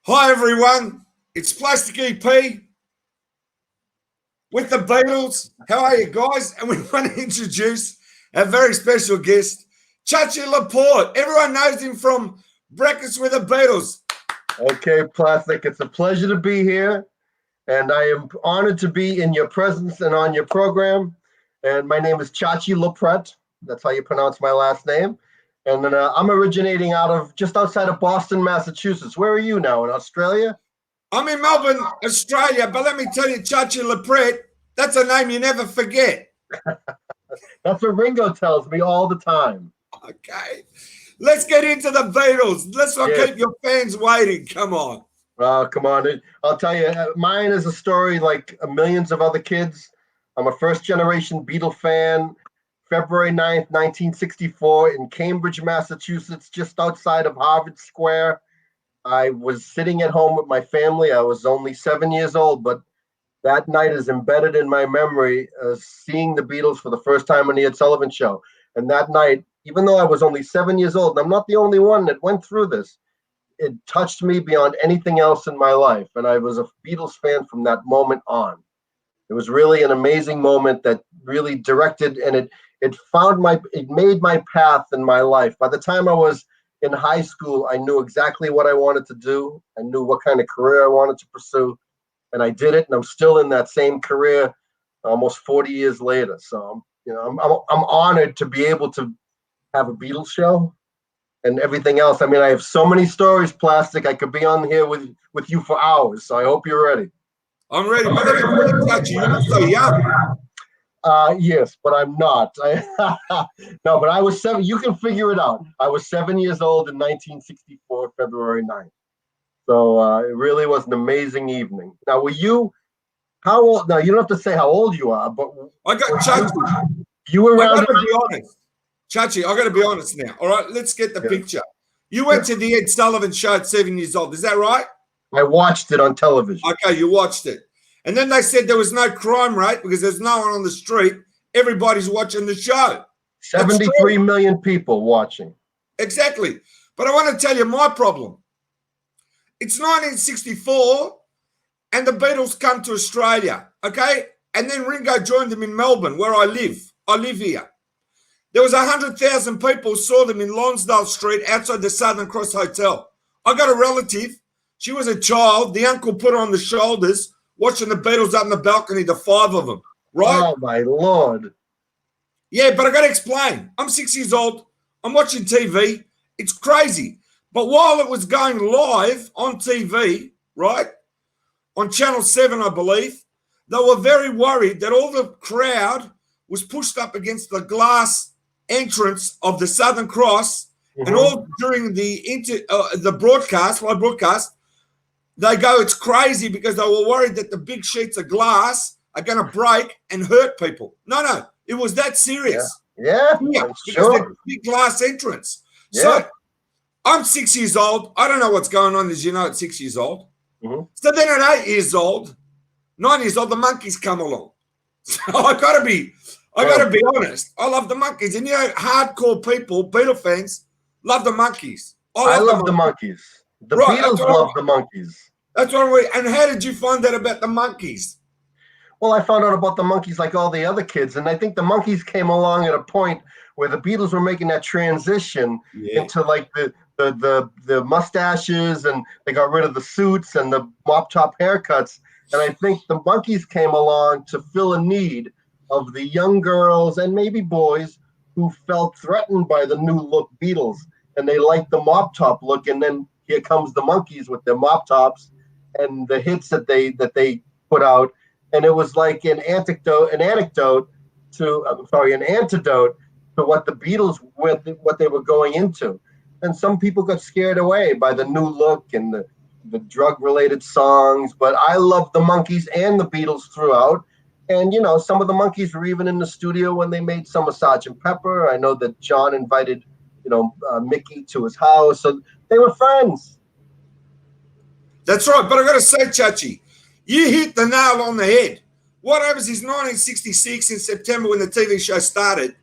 Hi everyone, it's Plastic EP with the Beatles. How are you guys? And we want to introduce our very special guest, Chachi Loprete. Everyone knows him from Breakfast with the Beatles. Okay, Plastic, it's a pleasure to be here, and I am honored to be in your presence and on your program. And my name is Chachi Loprete. That's how you pronounce my last name. And then I'm originating out of just outside of Boston, Massachusetts. Where are you now? In Australia? I'm in Melbourne, Australia, but let me tell you, Chachi Loprete, that's a name you never forget. That's what Ringo tells me all the time. Okay, let's get into the Beatles. Let's not Yes. keep your fans waiting. Come on. Come on. I'll tell you, mine is a story like millions of other kids. I'm a first generation Beatle fan. February 9th, 1964, in Cambridge, Massachusetts, just outside of Harvard Square. I was sitting at home with my family. I was only 7 years old, but that night is embedded in my memory, seeing the Beatles for the first time on the Ed Sullivan Show. And that night, even though I was only 7 years old, and I'm not the only one that went through this, it touched me beyond anything else in my life. And I was a Beatles fan from that moment on. It was really an amazing moment that really directed, and it made my path in my life. By the time I was in high school, I knew exactly what I wanted to do. I knew what kind of career I wanted to pursue, and I did it. And I'm still in that same career, almost 40 years later. So I'm honored to be able to have a Beatles show and everything else. I mean, I have so many stories, Plastic. I could be on here with you for hours. So I hope you're ready. I'm ready, but let me tell you, Chachi, you're not so young. Yes, but I'm not. No, but I was 7. You can figure it out. I was 7 years old in 1964, February 9th. So it really was an amazing evening. Now, how old? Now, you don't have to say how old you are, but I got Chachi. you were I got around. to be honest. Chachi, I got to be honest now. All right, let's get the picture. You went to the Ed Sullivan Show at 7 years old. Is that right? I watched it on television. Okay, you watched it. And then they said there was no crime rate because there's no one on the street. Everybody's watching the show. 73 million people watching. Exactly. But I want to tell you my problem. It's 1964 and the Beatles come to Australia, okay? And then Ringo joined them in Melbourne, where I live. I live here. There was 100,000 people saw them in Lonsdale Street outside the Southern Cross Hotel. I got a relative. She was a child. The uncle put her on the shoulders, watching the Beatles up in the balcony, the 5 of them, right? Oh, my Lord. Yeah, but I got to explain. I'm 6 years old. I'm watching TV. It's crazy. But while it was going live on TV, right, on Channel 7, I believe, they were very worried that all the crowd was pushed up against the glass entrance of the Southern Cross, and all during the broadcast, live broadcast, they go, it's crazy because they were worried that the big sheets of glass are going to break and hurt people. No, it was that serious. Yeah, because sure. the big glass entrance. Yeah. So I'm 6 years old. I don't know what's going on, as you know, at 6 years old. So then at 8 years old, 9 years old, the Monkees come along. So I gotta be honest. I love the Monkees. And you know, hardcore people, Beatle fans, love the Monkees. I love the Monkees. The Beatles love the Monkees. That's what we. And how did you find out about the Monkees? Well, I found out about the Monkees like all the other kids, and I think the Monkees came along at a point where the Beatles were making that transition into like the mustaches, and they got rid of the suits and the mop top haircuts. And I think the Monkees came along to fill a need of the young girls and maybe boys who felt threatened by the new look Beatles, and they liked the mop top look. And then here comes the Monkees with their mop tops and the hits that they put out. And it was like an antidote to what the Beatles what they were going into. And some people got scared away by the new look and the drug-related songs. But I love the Monkees and the Beatles throughout. And you know, some of the Monkees were even in the studio when they made some of Sgt. Pepper. I know that John invited Mickey to his house, so they were friends. That's right. But I got to say, Chachi, you hit the nail on the head. What happens is 1966 in September when the TV show started,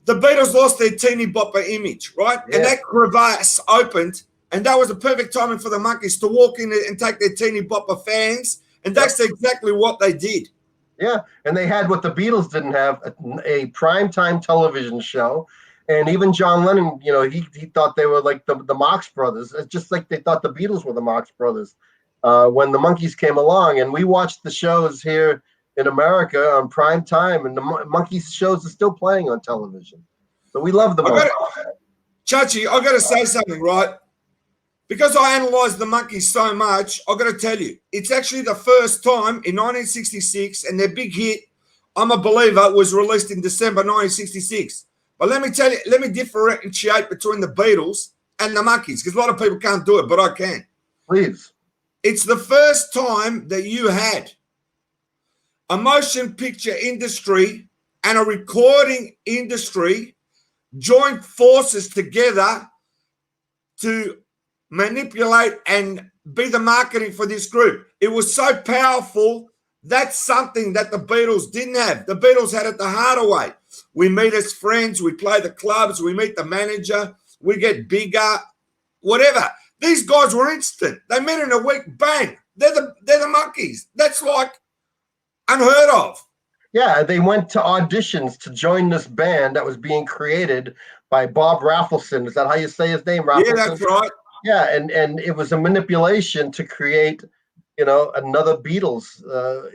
the Beatles lost their teeny bopper image, right? Yeah. And that crevasse opened And that was the perfect timing for the Monkees to walk in and take their teeny bopper fans. And that's exactly what they did. Yeah, and they had what the Beatles didn't have, a primetime television show. And even John Lennon, he thought they were like the Marx Brothers. It's just like they thought the Beatles were the Marx Brothers when the Monkees came along. And we watched the shows here in America on prime time, and the Monkees shows are still playing on television. So we love the Monkees. Chachi, I got to say something, right? Because I analysed the Monkees so much, I got to tell you, it's actually the first time in 1966, and their big hit, I'm a Believer, was released in December 1966. But let me tell you, let me differentiate between the Beatles and the Monkees, because a lot of people can't do it, but I can. Please. It's the first time that you had a motion picture industry and a recording industry join forces together to manipulate and be the marketing for this group. It was so powerful. That's something that the Beatles didn't have. The Beatles had it the harder way. We meet as friends, we play the clubs, we meet the manager, we get bigger, whatever. These guys were instant. They met in a week, bang. They're the Monkees. That's like unheard of. Yeah, they went to auditions to join this band that was being created by Bob Raffleson. Is that how you say his name? Raffleson? Yeah, that's right. Yeah, and it was a manipulation to create, another Beatles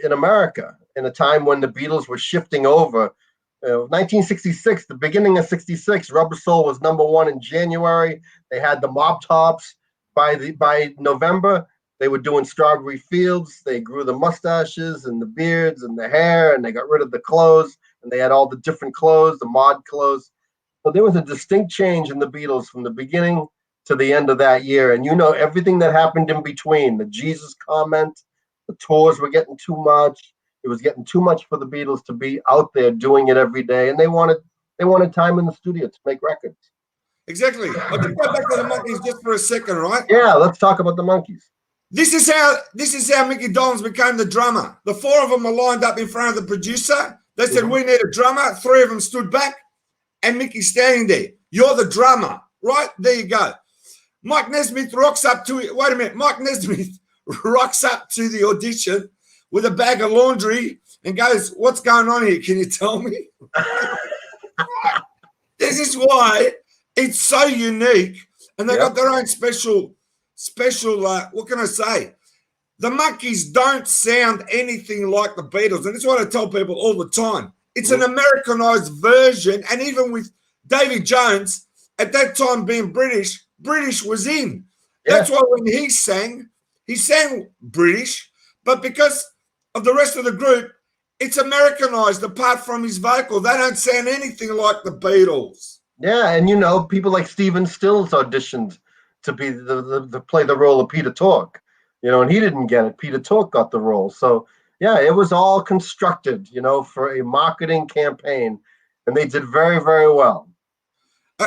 in America in a time when the Beatles were shifting over. 1966, the beginning of 66, Rubber Soul was #1 in January. They had the Mop Tops. By November, they were doing Strawberry Fields. They grew the mustaches and the beards and the hair, and they got rid of the clothes, and they had all the different clothes, the mod clothes. So there was a distinct change in the Beatles from the beginning to the end of that year. And everything that happened in between, the Jesus comment, the tours were getting too much. It was getting too much for the Beatles to be out there doing it every day. And they wanted time in the studio to make records. Exactly. I'll just go back to the Monkees just for a second, right? Yeah, let's talk about the Monkees. This is how Mickey Dolenz became the drummer. The 4 of them were lined up in front of the producer. They said, we need a drummer. 3 of them stood back, and Mickey's standing there. You're the drummer, right? There you go. Mike Nesmith rocks up to it. Wait a minute. Mike Nesmith rocks up to the audition with a bag of laundry and goes, what's going on here? Can you tell me? This is why it's so unique. And they got their own special, what can I say? The Monkees don't sound anything like the Beatles. And it's what I tell people all the time. It's an Americanized version. And even with Davy Jones, at that time being British was in. That's why when he sang British, but because of the rest of the group, it's Americanized apart from his vocal. They don't sound anything like the Beatles. Yeah, and people like Stephen Stills auditioned to be the play the role of Peter Tork, and he didn't get it. Peter Tork got the role. So yeah, it was all constructed, for a marketing campaign, and they did very, very well.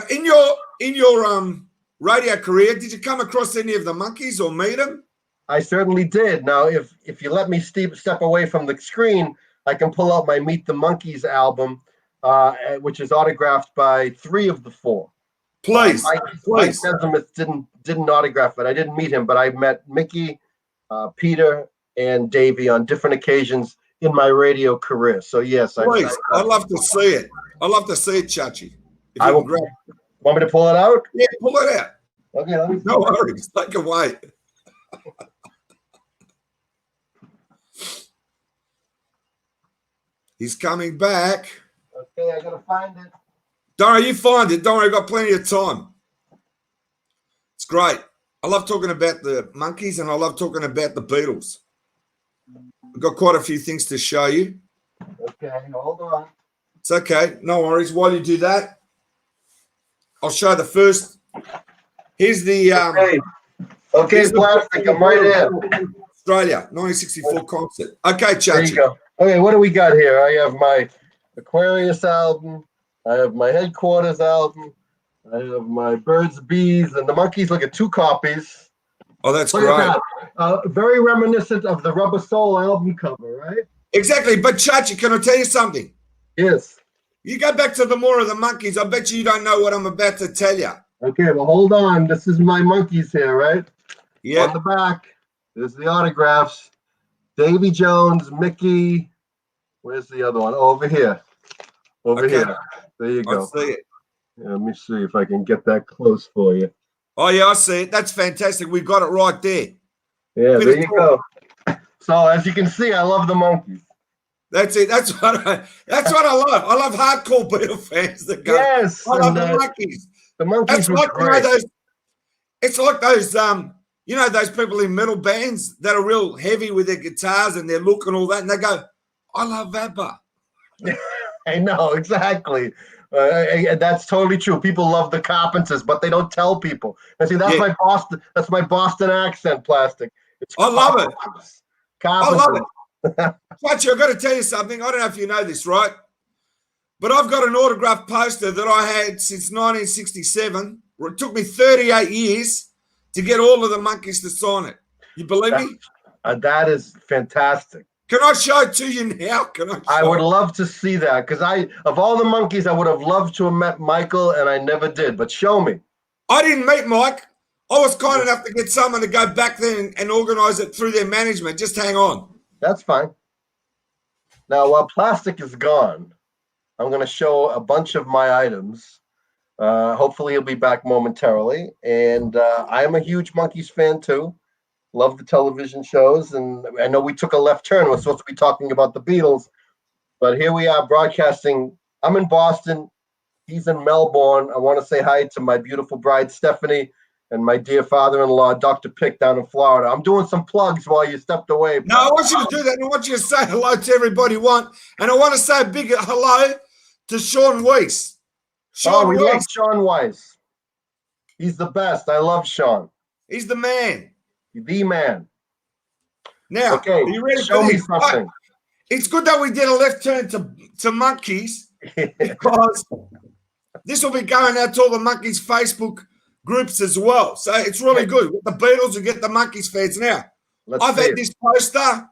In your radio career, did you come across any of the Monkees or meet them? I certainly did. Now, if you let me step away from the screen, I can pull out my Meet the Monkees album, which is autographed by 3 of the 4. Please. Mike Nesmith didn't autograph it. I didn't meet him, but I met Mickey, Peter, and Davey on different occasions in my radio career. So yes, please. I'd love to see it. I'd love to see it, Chachi. I will. Want me to pull it out? Yeah, pull it out. Okay, let me. No worries. Take it away. He's coming back. Okay, I gotta find it. Don't worry, you find it. Don't worry, I've got plenty of time. It's great. I love talking about the Monkees and I love talking about the Beatles. I've got quite a few things to show you. Okay, hold on. It's okay. No worries. While you do that, I'll show the first. Here's the okay, plastic. I'm right in. Australia, 1964 concert. Okay, Chachi. There you go. Okay, what do we got here? I have my Aquarius album. I have my Headquarters album. I have my Birds, Bees, and the Monkees. Look at 2 copies. Oh, that's great. Very reminiscent of the Rubber Soul album cover, right? Exactly. But Chachi, can I tell you something? Yes. You go back to the more of the Monkees. I bet you don't know what I'm about to tell you. Okay, well, hold on. This is my Monkees here, right? On Yeah. the back, there's the autographs. Davy Jones, Mickey. Where's the other one? Oh, over here. Over Okay. here. There you I go. see it. Yeah, let me see if I can get that close for you. Oh, yeah, I see it. That's fantastic. We got it right there. Yeah, Bit there of you talk. go. So as you can see, I love the Monkees. That's it. That's what I love. I love hardcore Beatle fans that go, Yes, I love and the Monkees. the Monkees That's were like, great. those, it's like those, those people in metal bands that are real heavy with their guitars and their look and all that. And they go, I love ABBA. I know, exactly. That's totally true. People love the Carpenters, but they don't tell people. And see, that's Yeah. my Boston. That's my Boston accent, plastic. It's I love it. Carpenters. I love Carpenters. it. Chachi, I've got to tell you something. I don't know if you know this, right? But I've got an autographed poster that I had since 1967. It took me 38 years to get all of the Monkees to sign it. You believe me? That is fantastic. Can I show it to you now? Can I I show would it? love to see that because of all the Monkees, I would have loved to have met Michael, and I never did. But show me. I didn't meet Mike. I was kind enough to get someone to go back there and organise it through their management. Just hang on. That's fine. Now, while plastic is gone, I'm going to show a bunch of my items. Hopefully, he'll be back momentarily. And I am a huge Monkees fan too. Love the television shows. And I know we took a left turn. We're supposed to be talking about the Beatles, but here we are broadcasting. I'm in Boston. He's in Melbourne. I want to say hi to my beautiful bride, Stephanie, and my dear father-in-law, Dr. Pick, down in Florida. I'm doing some plugs while you stepped away. No, I want you to do that. And I want you to say hello to everybody you want. And I want to say a big hello to Sean Weiss. Oh, Sean we love Weiss. Sean Weiss. He's the best. I love Sean. He's the man. The man. Now, Okay, are you ready show for me this? something. It's good that we did a left turn to Monkees because this will be going out to all the Monkees Facebook groups as well. So it's really good. With the Beatles and get the Monkees fans. Now, I've had this poster.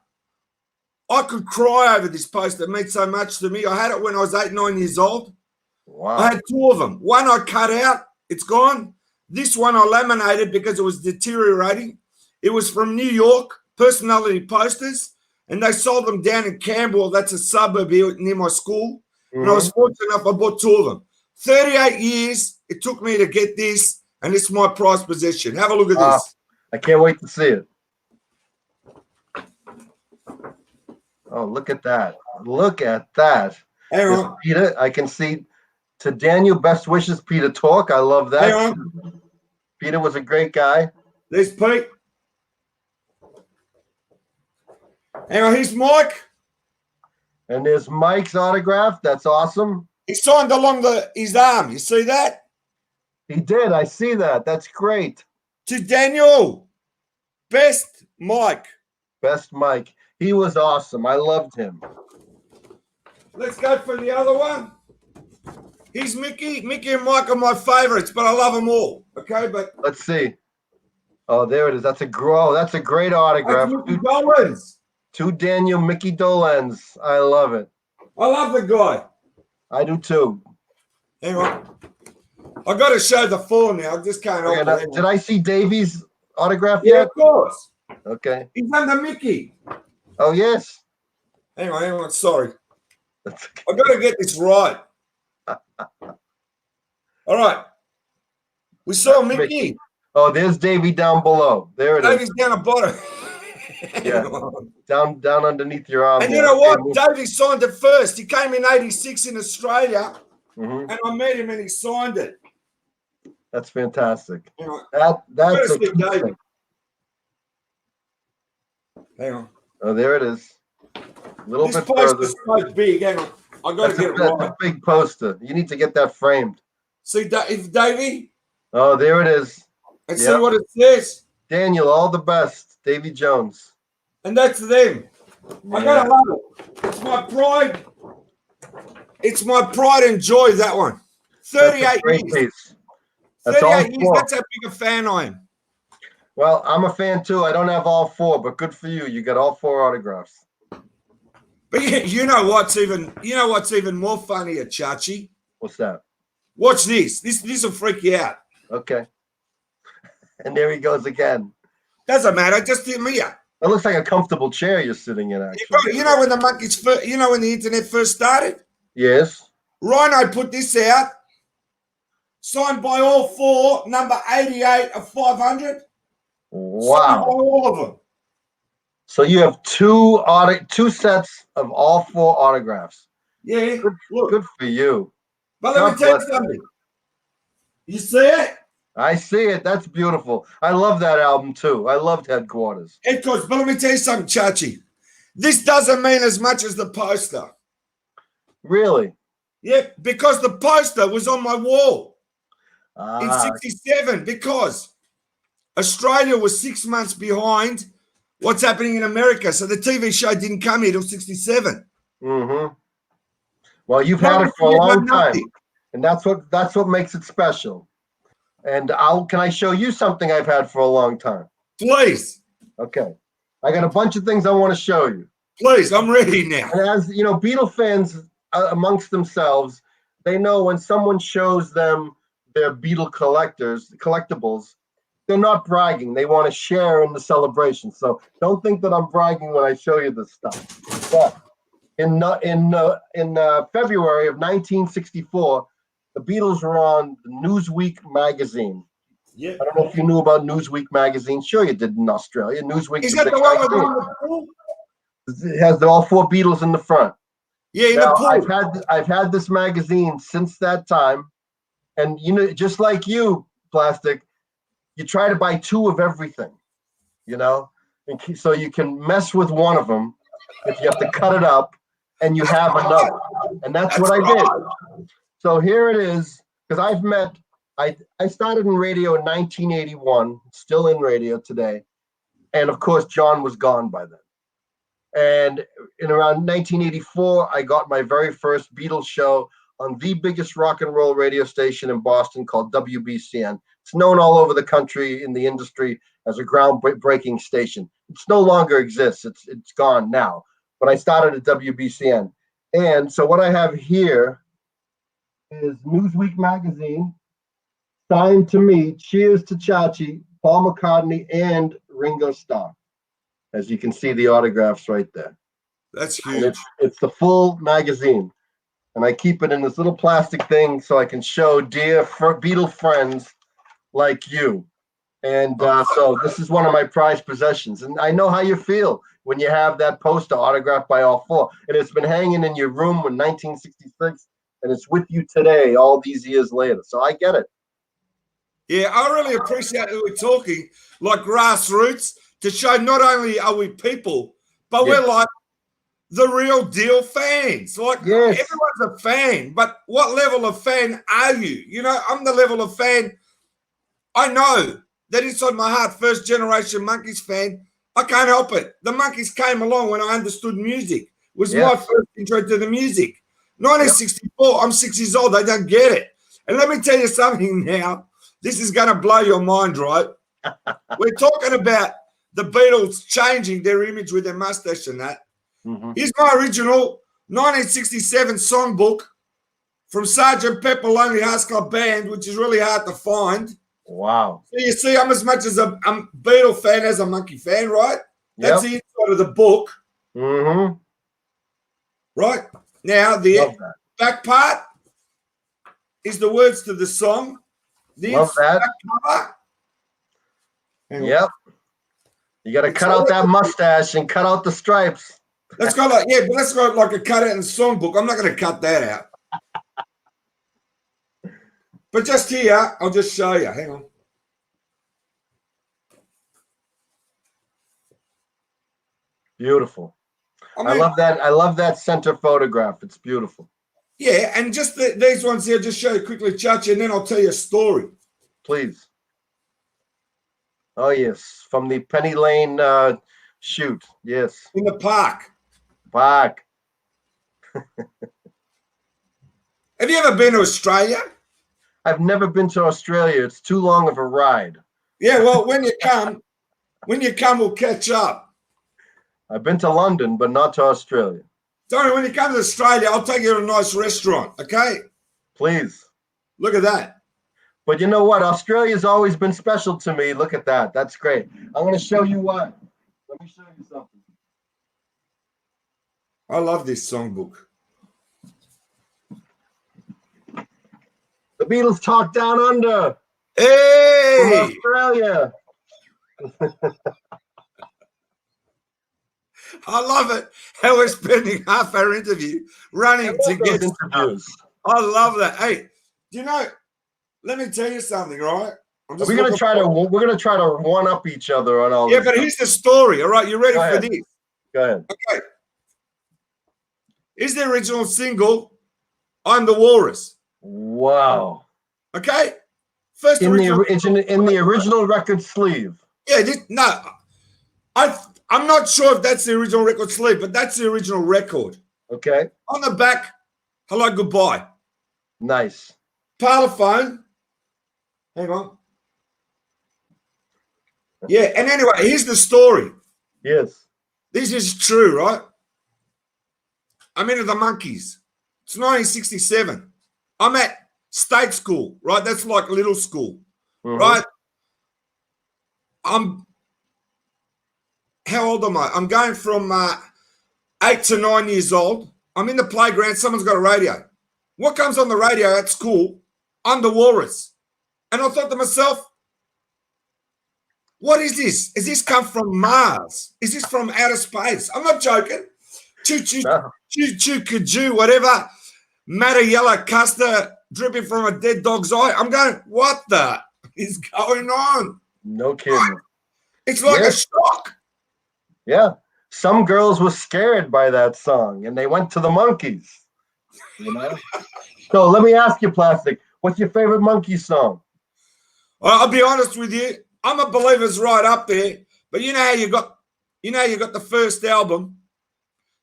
I could cry over this poster. It meant so much to me. I had it when I was 8, 9 years old. Wow. I had 2 of them. One I cut out. It's gone. This one I laminated because it was deteriorating. It was from New York, Personality Posters, and they sold them down in Camberwell. That's a suburb here near my school. Mm-hmm. And I was fortunate enough, I bought 2 of them. 38 years it took me to get this, and it's my prized possession. Have a look at this. I can't wait to see it. Oh, look at that. Look at that. Hang on. Peter, I can see. To Daniel, best wishes, Peter Talk. I love that. Hang on. Peter was a great guy. There's Pete. Hang on, here's Mike. And there's Mike's autograph. That's awesome. He signed along his arm. You see that? He did. I see that. That's great. To Daniel, best Mike. Best Mike. He was awesome. I loved him. Let's go for the other one. Here's Mickey. Mickey and Mike are my favorites, but I love them all. Okay, but let's see. Oh, there it is. That's a great autograph. Mickey Dolenz. To Daniel, Mickey Dolenz. I love it. I love the guy. I do too. Hang on. I got to show the 4 now. I just can't help it. Did I see Davies' autograph yet? Yeah, of course. Okay. He's under Mickey. Oh, yes. Hang on. Sorry. I got to get this right. All right. We saw Mickey. Oh, there's Davey down below. There it is. Davey's down the bottom. Yeah. down underneath your arm. And you know what? Davey signed it first. He came in 86 in Australia, and I met him and he signed it. That's fantastic. Hang on. That's a good thing. Hang on. Oh, there it is. A little this bit further. This poster's so big. Hang on. I got to get it right. That's a big poster. You need to get that framed. See, if Davey. Oh, there it is. And see what it says. Daniel, all the best. Davy Jones. And that's them. I gotta love it. It's my pride. It's my pride and joy, that one. 38 years. Piece. That's 38 years. That's how big a fan I am. Well, I'm a fan too. I don't have all 4, but good for you. You got all 4 autographs. But you know what's even more funnier, Chachi? What's that? Watch this. This will freak you out. Okay. And there he goes again. Doesn't matter. Just hear me out. That looks like a comfortable chair you're sitting in, actually. You know when the Monkees first, you know when the internet first started? Yes. Rhino put this out, signed by all four, number 88 of 500. Signed by Wow. all of them. So you have two sets of all four autographs. Yeah, look. Good for you. But let me tell you something. You see it? I see it. That's beautiful. I love that album too. I loved Headquarters. But let me tell you something, Chachi. This doesn't mean as much as the poster. Really? Yeah, because the poster was on my wall in Ah, 67 because Australia was 6 months behind what's happening in America. So the TV show didn't come here till 67. mm-hmm. Well, you've had it for a long time, and that's what makes it special. And can I show you something I've had for a long time? Please. Okay. I got a bunch of things I want to show you. Please, I'm ready now. And as you know, Beatle fans amongst themselves, they know when someone shows them their Beatle collectibles, they're not bragging. They want to share in the celebration. So don't think that I'm bragging when I show you this stuff. But in February of 1964, the Beatles were on Newsweek magazine. Yeah. I don't know if you knew about Newsweek magazine. Sure, you did in Australia. Newsweek. Is that the one with the pool? It has all four Beatles in the front. Yeah, in now, the pool. I've had this magazine since that time, and you know, just like you, Plastic, you try to buy two of everything, you know, and so you can mess with one of them if you have to cut it up, and you have another, and that's what I did. So here it is, because I started in radio in 1981, still in radio today, and of course John was gone by then. And in around 1984, I got my very first Beatles show on the biggest rock and roll radio station in Boston called WBCN. It's known all over the country in the industry as a groundbreaking station. It no longer exists. It's gone now. But I started at WBCN. And so what I have here is Newsweek magazine, signed to me, cheers to Chachi, Paul McCartney, and Ringo Starr. As you can see the autographs right there. That's huge. It's the full magazine. And I keep it in this little plastic thing so I can show dear Beatle friends like you. And so this is one of my prized possessions. And I know how you feel when you have that poster autographed by all four. And it's been hanging in your room in 1966. And it's with you today, all these years later. So I get it. Yeah, I really appreciate that we're talking like grassroots to show not only are we people, but we're like the real deal fans. Like everyone's a fan, but what level of fan are you? You know, I'm the level of fan. I know that inside my heart, first generation Monkees fan, I can't help it. The Monkees came along when I understood music. It was my first intro to the music. 1964, I'm 6 years old. I don't get it. And let me tell you something now. This is going to blow your mind, right? We're talking about the Beatles changing their image with their mustache and that. Mm-hmm. Here's my original 1967 songbook from Sgt. Pepper Lonely Hearts Club Band, which is really hard to find. Wow. So you see, I'm as much as a Beatle fan as a Monkee fan, right? That's the inside of the book. Mm-hmm. Right? Now, the back part is the words to the song. The back cover. Yep. You got to cut out that mustache and cut out the stripes. Let's go like, but let's go like a cut out in the songbook. I'm not going to cut that out. But just here, I'll just show you. Hang on. Beautiful. I love that. I love that center photograph. It's beautiful. Yeah, and just these ones here, just show you quickly, Chachi, and then I'll tell you a story. Please. Oh, yes. From the Penny Lane shoot. Yes. In the park. Park. Have you ever been to Australia? I've never been to Australia. It's too long of a ride. Yeah, well, when you come, we'll catch up. I've been to London, but not to Australia. Tony, when you come to Australia, I'll take you to a nice restaurant, okay? Please. Look at that. But you know what? Australia's always been special to me. Look at that. That's great. I'm going to show you why. Let me show you something. I love this songbook. The Beatles Talk Down Under from Hey! Australia. I love it. How we're spending half our interview running to Those get stuff. interviews. I love that. Hey, do you know? Let me tell you something, right? I'm just We're gonna looking try to one up each other on all Yeah, this. but here's the story. All right, you ready Go for ahead. this? Go ahead. Okay. Is the original single "I'm the Walrus"? Wow. Okay. First In original. the original record sleeve. Yeah. I'm not sure if that's the original record sleeve, but that's the original record. Okay. On the back, hello, goodbye. Nice. Parlophone. Hang on. Yeah, and anyway, here's the story. Yes. This is true, right? I'm into the Monkees. It's 1967. I'm at state school, right? That's like little school, right? How old am I? I'm going from 8 to 9 years old. I'm in the playground. Someone's got a radio. What comes on the radio at school? I'm the Walrus. And I thought to myself, what is this? Has this come from Mars? Is this from outer space? I'm not joking. Choo choo kajoo, whatever. Matter yellow custard dripping from a dead dog's eye. I'm going, what the is going on? No kidding. It's like a shock. Yeah. Some girls were scared by that song and they went to the Monkees. You know? So let me ask you, Plastic, what's your favorite Monkees song? I'll be honest with you. I'm a Believer's right up there. But you know how you got the first album.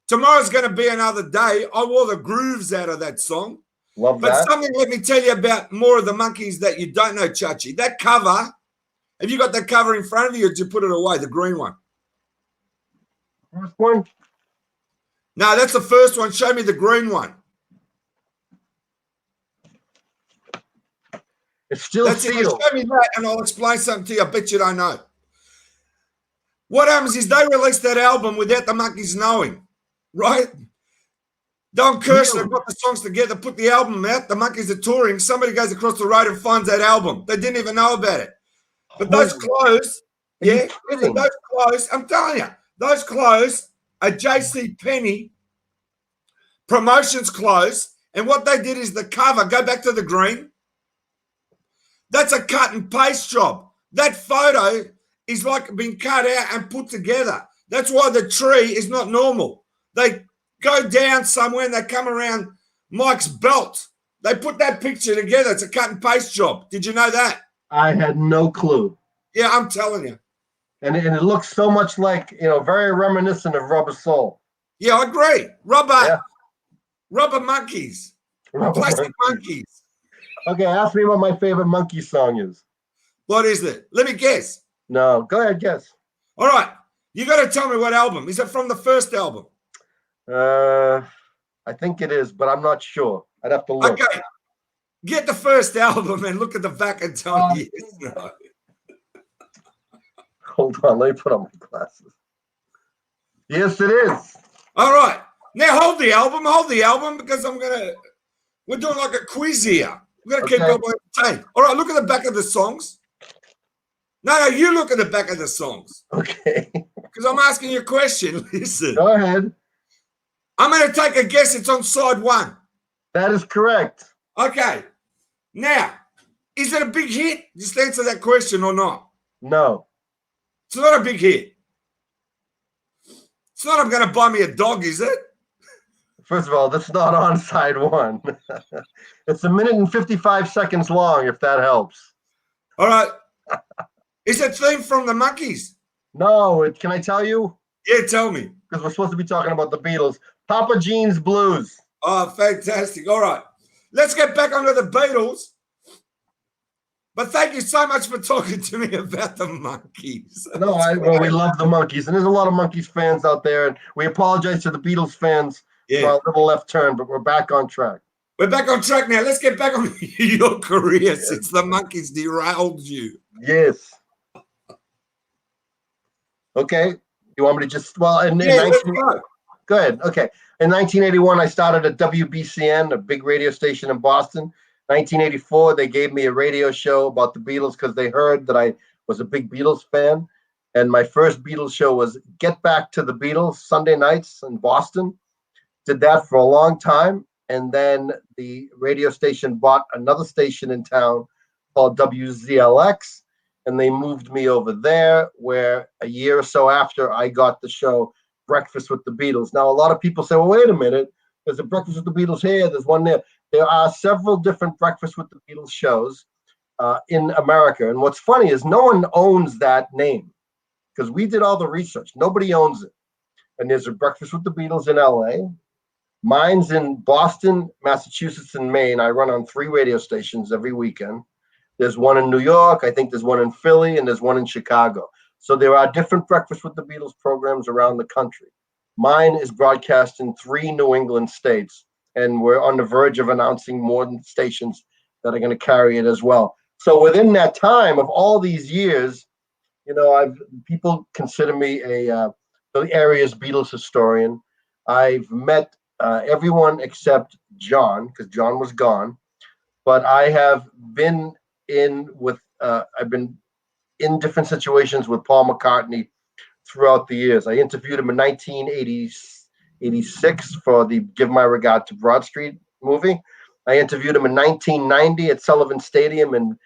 Tomorrow's going to be another day. I wore the grooves out of that song. Love but that. Something, let me tell you about more of the Monkees that you don't know, Chachi. That cover, have you got that cover in front of you or did you put it away, the green one? First one? No, that's the first one. Show me the green one. It's still sealed. Show me that and I'll explain something to you. I bet you don't know. What happens is they released that album without the Monkees knowing, right? Don Kirshner got the songs together, put the album out. The Monkees are touring. Somebody goes across the road and finds that album. They didn't even know about it. But those clothes, those clothes, I'm telling you, those clothes are J.C. Penney promotions clothes. And what they did is the cover, go back to the green. That's a cut and paste job. That photo is like being cut out and put together. That's why the tree is not normal. They go down somewhere and they come around Mike's belt. They put that picture together. It's a cut and paste job. Did you know that? I had no clue. Yeah, I'm telling you. And it looks so much like, very reminiscent of Rubber Soul. Yeah, I agree. Rubber Monkees. Plastic Monkees. Okay, ask me what my favorite Monkey song is. What is it? Let me guess. No, go ahead, guess. All right. You got to tell me what album. Is it from the first album? I think it is, but I'm not sure. I'd have to look. Okay. Get the first album and look at the back and tell me yes, no. Hold on, let me put on my glasses. Yes, it is. All right. Now hold the album because we're doing like a quiz here. We're going to keep people entertained. All right, look at the back of the songs. No, you look at the back of the songs. Okay. Because I'm asking you a question. Listen. Go ahead. I'm going to take a guess. It's on side one. That is correct. Okay. Now, is it a big hit? Just answer that question or not. No. It's not a big hit. It's not I'm going to buy me a dog, is it? First of all, that's not on side one. It's 1 minute and 55 seconds long, if that helps. All right. Is it theme from the Monkees? No. Can I tell you? Yeah, tell me. Because we're supposed to be talking about the Beatles. Papa Jean's Blues. Oh, fantastic. All right. Let's get back onto the Beatles. But thank you so much for talking to me about the Monkees. No, we love the Monkees. And there's a lot of Monkees fans out there. And we apologize to the Beatles fans for our little left turn, but we're back on track. We're back on track now. Let's get back on your career since the Monkees derailed you. Yes. Okay. You want me to just, well, in Yeah, 19, let's go. go ahead. Okay. In 1981, I started at WBCN, a big radio station in Boston. 1984, they gave me a radio show about the Beatles because they heard that I was a big Beatles fan. And my first Beatles show was Get Back to the Beatles, Sunday nights in Boston. Did that for a long time. And then the radio station bought another station in town called WZLX. And they moved me over there, where a year or so after I got the show Breakfast with the Beatles. Now, a lot of people say, well, wait a minute, there's a Breakfast with the Beatles here, there's one there. There are several different Breakfast with the Beatles shows in America. And what's funny is no one owns that name because we did all the research. Nobody owns it. And there's a Breakfast with the Beatles in LA. Mine's in Boston, Massachusetts, and Maine. I run on 3 radio stations every weekend. There's one in New York. I think there's one in Philly, and there's one in Chicago. So there are different Breakfast with the Beatles programs around the country. Mine is broadcast in 3 New England states, and we're on the verge of announcing more stations that are going to carry it as well. So within that time of all these years, people consider me the area's Beatles historian. I've met everyone except John, because John was gone. But I have been I've been in different situations with Paul McCartney throughout the years. I interviewed him in 1986 for the Give My Regard to Broad Street movie. I interviewed him in 1990 at Sullivan Stadium in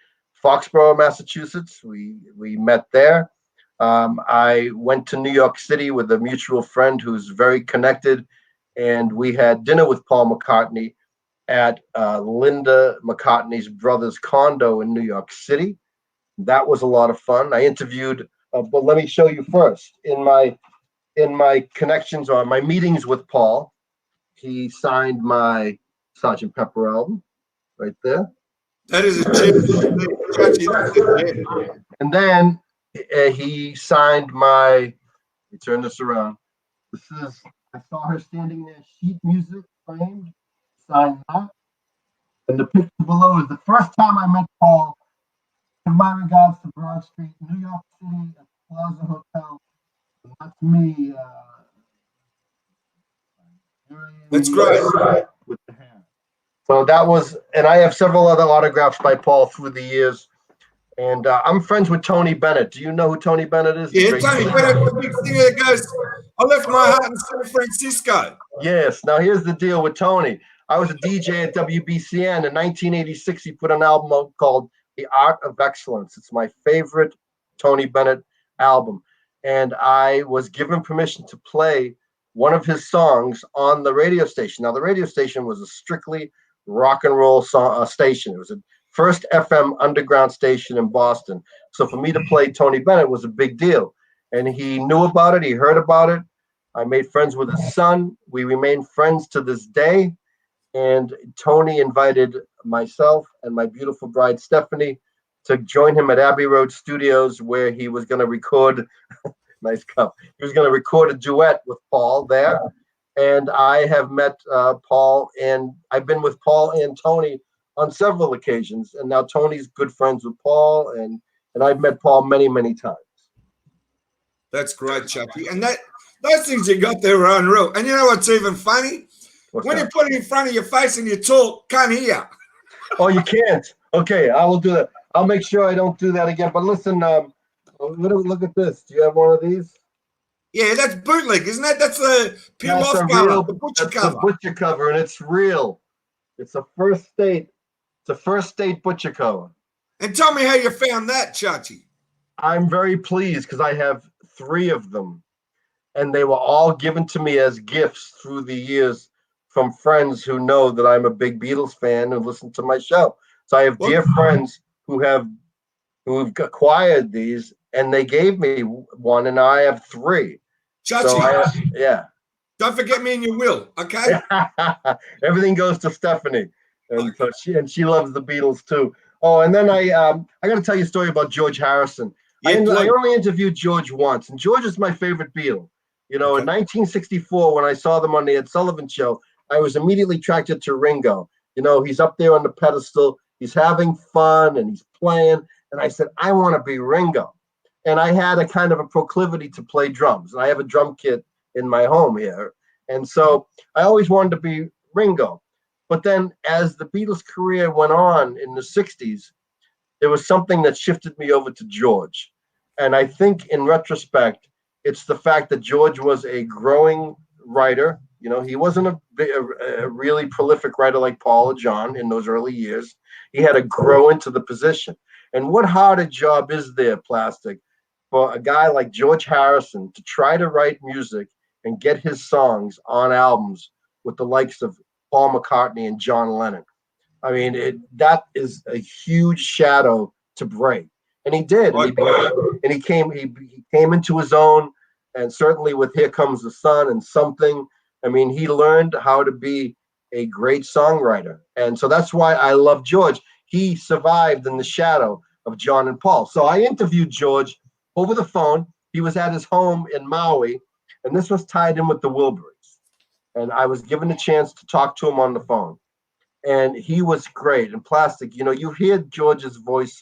Foxborough, Massachusetts. We met there. I went to New York City with a mutual friend who's very connected, and we had dinner with Paul McCartney at Linda McCartney's brother's condo in New York City. That was a lot of fun. I interviewed, but let me show you first. In my connections or my meetings with Paul, he signed my Sgt. Pepper album right there. That is a gem. Chachi, that's a gem. And then he signed my, let me turn this around. This is, I saw her standing there, sheet music framed, signed that. And the picture below is the first time I met Paul. In my regards to Broad Street, New York City, at Plaza Hotel. And that's me. That's great. With the hair. So that was, and I have several other autographs by Paul through the years. And I'm friends with Tony Bennett. Do you know who Tony Bennett is? Yeah, Tony Bennett, the big singer that goes, I left my heart in San Francisco. Yes. Now, here's the deal with Tony. I was a DJ at WBCN. In 1986, he put an album out called The Art of Excellence. It's my favorite Tony Bennett album. And I was given permission to play one of his songs on the radio station. Now, the radio station was a strictly rock and roll station. It was a first FM underground station in Boston. So for me to play Tony Bennett was a big deal. And he knew about it. He heard about it. I made friends with his son. We remain friends to this day. And Tony invited myself and my beautiful bride, Stephanie, to join him at Abbey Road Studios, where he was going to record, nice cup, he was going to record a duet with Paul there. And I have met Paul, and I've been with Paul and Tony on several occasions. And now Tony's good friends with Paul, and I've met Paul many, many times. That's great, Chachi. And those things you got there are unreal. And you know what's even funny? When you put it in front of your face and you talk, can't hear. Oh, you can't? Okay, I will do that. I'll make sure I don't do that again. But listen, look at this. Do you have one of these? Yeah, that's bootleg, isn't it? That's the peel-off cover, the butcher cover. The butcher cover, and it's real. It's a first state butcher cover. And tell me how you found that, Chachi. I'm very pleased because I have 3 of them, and they were all given to me as gifts through the years from friends who know that I'm a big Beatles fan and listen to my show. So I have dear friends who've acquired these, and they gave me one, and I have 3. Chachi, so yeah. Don't forget me in your will, okay? Everything goes to Stephanie, and so she loves the Beatles too. Oh, and then I got to tell you a story about George Harrison. I only interviewed George once, and George is my favorite Beatle. In 1964, when I saw them on the Ed Sullivan Show, I was immediately attracted to Ringo. He's up there on the pedestal. He's having fun and he's playing. And I said, I want to be Ringo. And I had a kind of a proclivity to play drums. And I have a drum kit in my home here. And so I always wanted to be Ringo. But then as the Beatles' career went on in the 60s, there was something that shifted me over to George. And I think in retrospect, it's the fact that George was a growing writer. He wasn't a really prolific writer like Paul or John in those early years. He had to grow into the position. And what harder job is there, Plastic, for a guy like George Harrison to try to write music and get his songs on albums with the likes of Paul McCartney and John Lennon? I mean, that is a huge shadow to break. And he did. And he came into his own, and certainly with Here Comes the Sun and Something. I mean, he learned how to be a great songwriter. And so that's why I love George. He survived in the shadow of John and Paul. So I interviewed George over the phone. He was at his home in Maui, and this was tied in with the Wilburys. And I was given a chance to talk to him on the phone. And he was great. And Plastic, you hear George's voice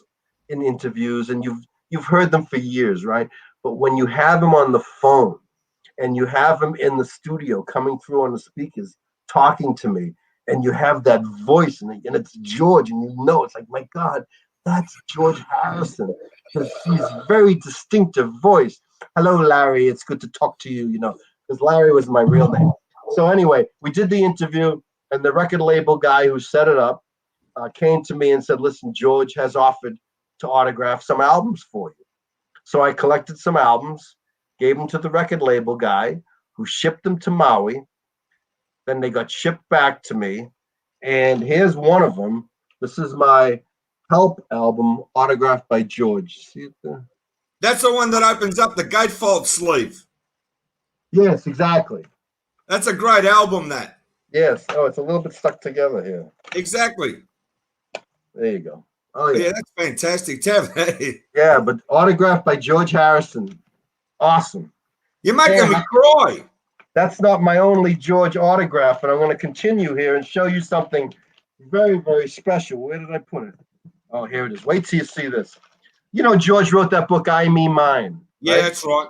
in interviews, and you've heard them for years, right? But when you have him on the phone and you have him in the studio coming through on the speakers talking to me, and you have that voice, and it's George, and it's like, my God, that's George Harrison. His very distinctive voice. Hello, Larry. It's good to talk to you, because Larry was my real name. So anyway, we did the interview, and the record label guy who set it up came to me and said, listen, George has offered to autograph some albums for you. So I collected some albums, gave them to the record label guy, who shipped them to Maui. Then they got shipped back to me. And here's one of them. This is my Help album, autographed by George. See it there? That's the one that opens up the gatefold sleeve. Yes, exactly. That's a great album, that. Yes. Oh, it's a little bit stuck together here. Exactly. There you go. Oh, yeah, that's fantastic. Yeah, but autographed by George Harrison. Awesome. You're making me cry. That's not my only George autograph, and I'm going to continue here and show you something very, very special. Where did I put it? Oh, here it is. Wait till you see this. George wrote that book, I, Me, Mine. Yeah, right? That's right.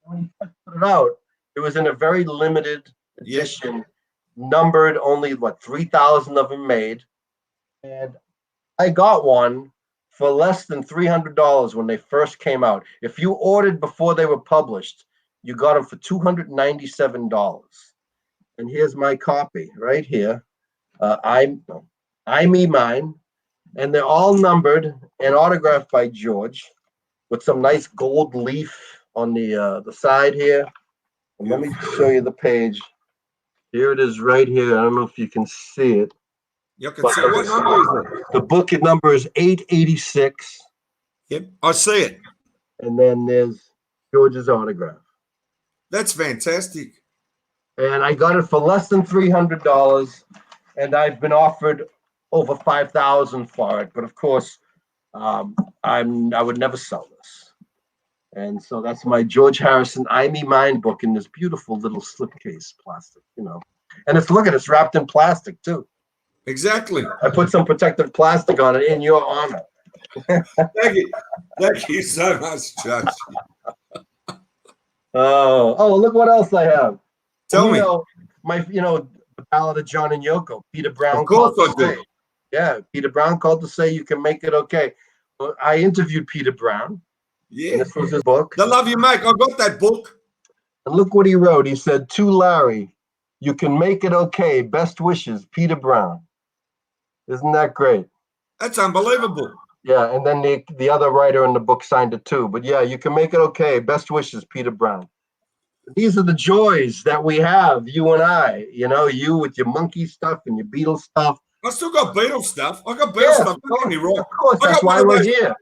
When he put it out, it was in a very limited edition, numbered, only, 3,000 of them made. And I got one for less than $300 when they first came out. If you ordered before they were published, you got them for $297. And here's my copy right here. I, Me, Mine. And they're all numbered and autographed by George with some nice gold leaf on the side here. And let me show you the page. Here it is right here. I don't know if you can see it. You can see what number is it? The book number is 886. Yep, I see it. And then there's George's autograph. That's fantastic. And I got it for less than $300, and I've been offered over $5,000 for it. But of course, I would never sell this. And so that's my George Harrison I, Me, Mine book in this beautiful little slipcase plastic, And it's wrapped in plastic too. Exactly. I put some protective plastic on it in your honor. Thank you so much, Chachi. Oh, look what else I have. Tell me. The Ballad of John and Yoko. Peter Brown. Of course I do. Yeah, Peter Brown called to say you can make it okay. Well, I interviewed Peter Brown. Yeah. This was his book. The Love You Make. I got that book. And look what he wrote. He said, to Larry, you can make it okay. Best wishes, Peter Brown. Isn't that great? That's unbelievable. Yeah, and then the other writer in the book signed it too. But yeah, you can make it okay. Best wishes, Peter Brown. These are the joys that we have, you and I. You with your Monkee stuff and your Beatles stuff. I still got Beatles stuff. I got Beatles stuff. Don't get me wrong. Of course, that's why we're here.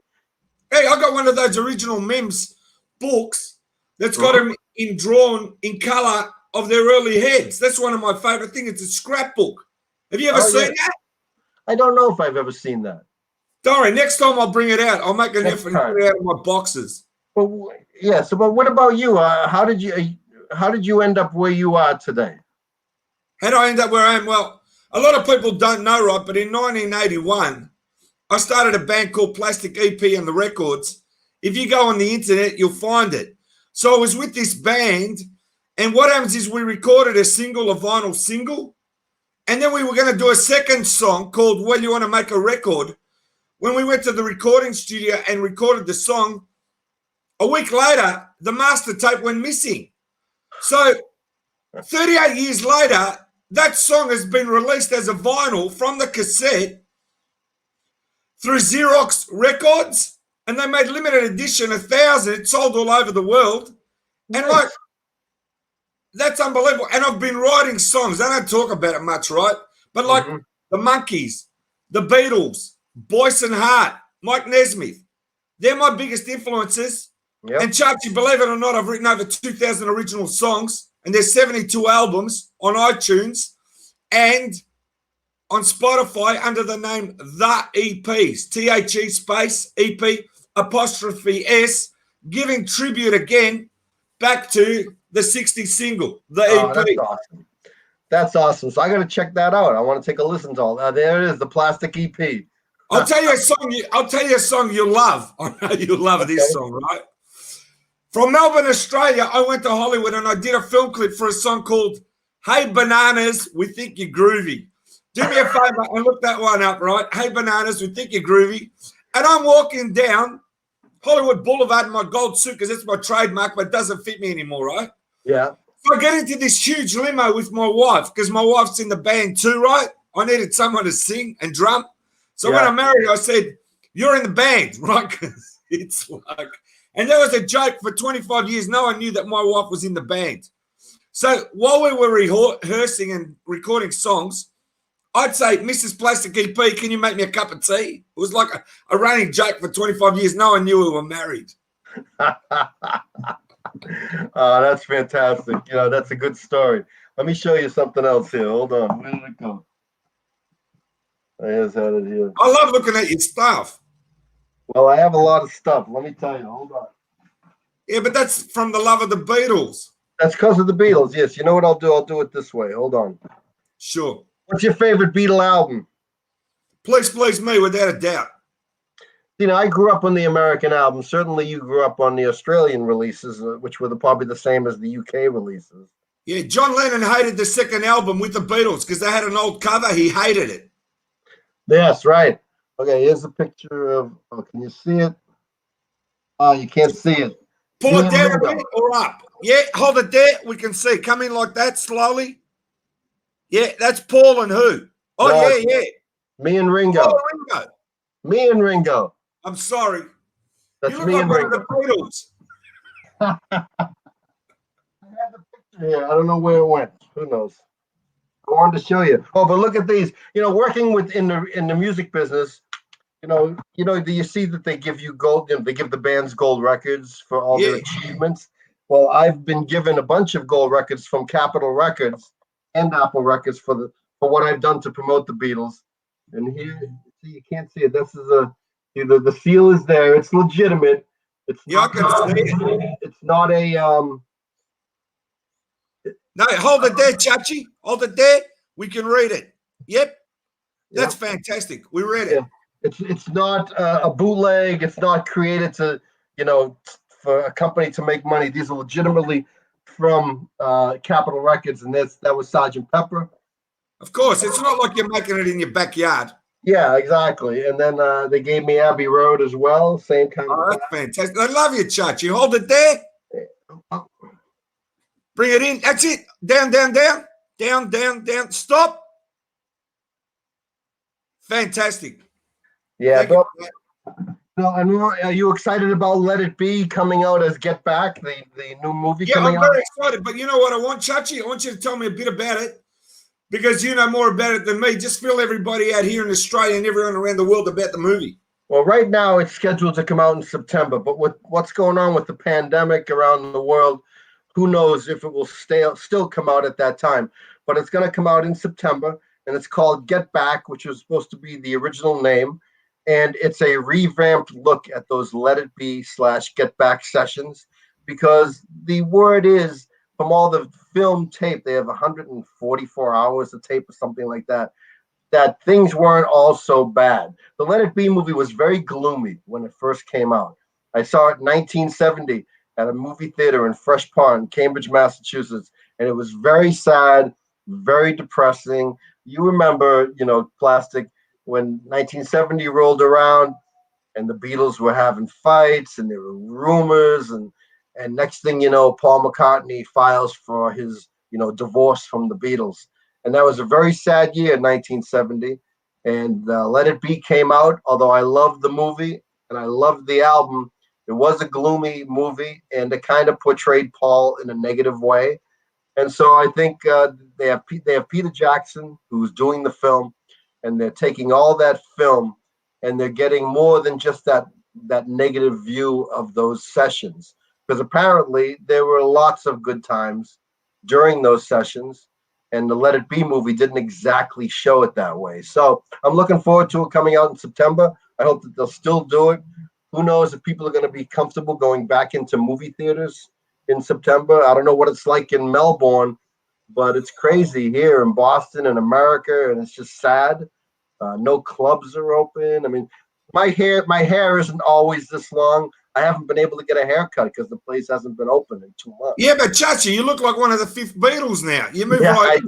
Hey, I got one of those original Mems books that's got them drawn in color of their early heads. That's one of my favorite things. It's a scrapbook. Have you ever seen that? I don't know if I've ever seen that. Sorry, next time I'll bring it out. I'll make an effort and put it out of my boxes. But what about you? How did you end up where you are today? How did I end up where I am? Well, A lot of people don't know, right? But in 1981, I started a band called Plastic EP and the Records. If you go on the internet, you'll find it. So I was with this band, and what happens is we recorded a vinyl single, and then we were going to do a second song called Well, You Want to Make a Record. When we went to the recording studio and recorded the song, a week later, the master tape went missing. So 38 years later, that song has been released as a vinyl from the cassette through Xerox Records, and they made limited edition 1,000. It sold all over the world. And like, that's unbelievable. And I've been writing songs. I don't talk about it much, right? But like the Monkees, the Beatles, Boyce and Hart, Mike Nesmith, they're my biggest influences. Yep. And Chachi, believe it or not, I've written over 2,000 original songs, and there's 72 albums on iTunes and on Spotify under the name The EPs, THE space EP apostrophe S, giving tribute again back to the 60s single, The EP. That's awesome. That's awesome. So I got to check that out. I want to take a listen to all that. There it is, the Plastic EP. I'll tell you a song. I'll tell you a song you love. I know you love this song, right? From Melbourne, Australia, I went to Hollywood and I did a film clip for a song called "Hey Bananas, We Think You're Groovy." Do me a favor and look that one up, right? Hey Bananas, We Think You're Groovy. And I'm walking down Hollywood Boulevard in my gold suit because that's my trademark, but it doesn't fit me anymore, right? Yeah. So I get into this huge limo with my wife because my wife's in the band too, right? I needed someone to sing and drum. So when I married her, I said, "You're in the band," right? Because it's like, and there was a joke for 25 years. No one knew that my wife was in the band. So while we were rehearsing and recording songs, I'd say, "Mrs. Plastic EP, can you make me a cup of tea?" It was like a running joke for 25 years. No one knew we were married. That's fantastic. You know, that's a good story. Let me show you something else here. Hold on. Where did it go? Here's how it here. I love looking at your stuff. Well, I have a lot of stuff. Let me tell you. Hold on. Yeah, but that's from the love of the Beatles. That's because of the Beatles. Yes. You know what I'll do? I'll do it this way. Hold on. Sure. What's your favorite Beatle album? Please Please Me, without a doubt. You know, I grew up on the American album. Certainly you grew up on the Australian releases, which were probably the same as the UK releases. Yeah, John Lennon hated the second album with the Beatles because they had an old cover. He hated it. Yes, right. Okay, here's a picture of, can you see it? Oh, you can't see it. Pull it down a bit or up. Yeah, hold it there. We can see. Come in like that slowly. Yeah, that's Paul and who? Oh, no, yeah. Me and Ringo. Oh, Ringo. Me and Ringo. I'm sorry. That's you look me like and one Ringo. of the Beatles. I have the picture here. I don't know where it went. Who knows? I wanted to show you. Oh, but look at these. You know, working in the music business, you know, do you see that they give you gold? You know, they give the bands gold records for all their achievements. Well, I've been given a bunch of gold records from Capitol Records and Apple Records for what I've done to promote the Beatles. And here, see, you can't see it. This is the seal is there. It's legitimate. It's I can see it. It's not a No, hold it there, Chachi. Hold it there. We can read it. Yep. That's fantastic. We read it. Yeah. It's not a bootleg. It's not created to, for a company to make money. These are legitimately from Capitol Records, and that was Sgt. Pepper. Of course. It's not like you're making it in your backyard. Yeah, exactly. And then they gave me Abbey Road as well. Same kind of. That's fantastic. I love you, Chachi. Hold it there. Bring it in. That's it. Down, down, down. Down, down, down. Stop. Fantastic. Yeah. Are you excited about Let It Be coming out as Get Back, the new movie coming out? Yeah, I'm very excited. But you know what I want, Chachi? I want you to tell me a bit about it because you know more about it than me. Just fill everybody out here in Australia and everyone around the world about the movie. Well, right now it's scheduled to come out in September, but with what's going on with the pandemic around the world, who knows if it will still come out at that time. But it's going to come out in September, and it's called Get Back, which was supposed to be the original name. And it's a revamped look at those Let It Be / Get Back sessions, because the word is from all the film tape, they have 144 hours of tape or something like that, that things weren't all so bad. The Let It Be movie was very gloomy when it first came out. I saw it in 1970 at a movie theater in Fresh Pond, Cambridge, Massachusetts, and it was very sad, very depressing. You remember, Plastic, when 1970 rolled around and the Beatles were having fights and there were rumors, and next thing you know, Paul McCartney files for his divorce from the Beatles, and that was a very sad year, 1970. And Let It Be came out. Although I loved the movie and I loved the album, it was a gloomy movie, and it kind of portrayed Paul in a negative way. And so I think they have Peter Jackson, who's doing the film, and they're taking all that film and they're getting more than just that negative view of those sessions, because apparently there were lots of good times during those sessions, and the Let It Be movie didn't exactly show it that way. So I'm looking forward to it coming out in September. I hope that they'll still do it. Who knows if people are going to be comfortable going back into movie theaters in September. I don't know what it's like in Melbourne, but it's crazy here in Boston and America, and it's just sad. No clubs are open. I mean, my hair isn't always this long. I haven't been able to get a haircut because the place hasn't been open in 2 months. Yeah, but Chachi, you look like one of the fifth Beatles now. You move Yeah, right.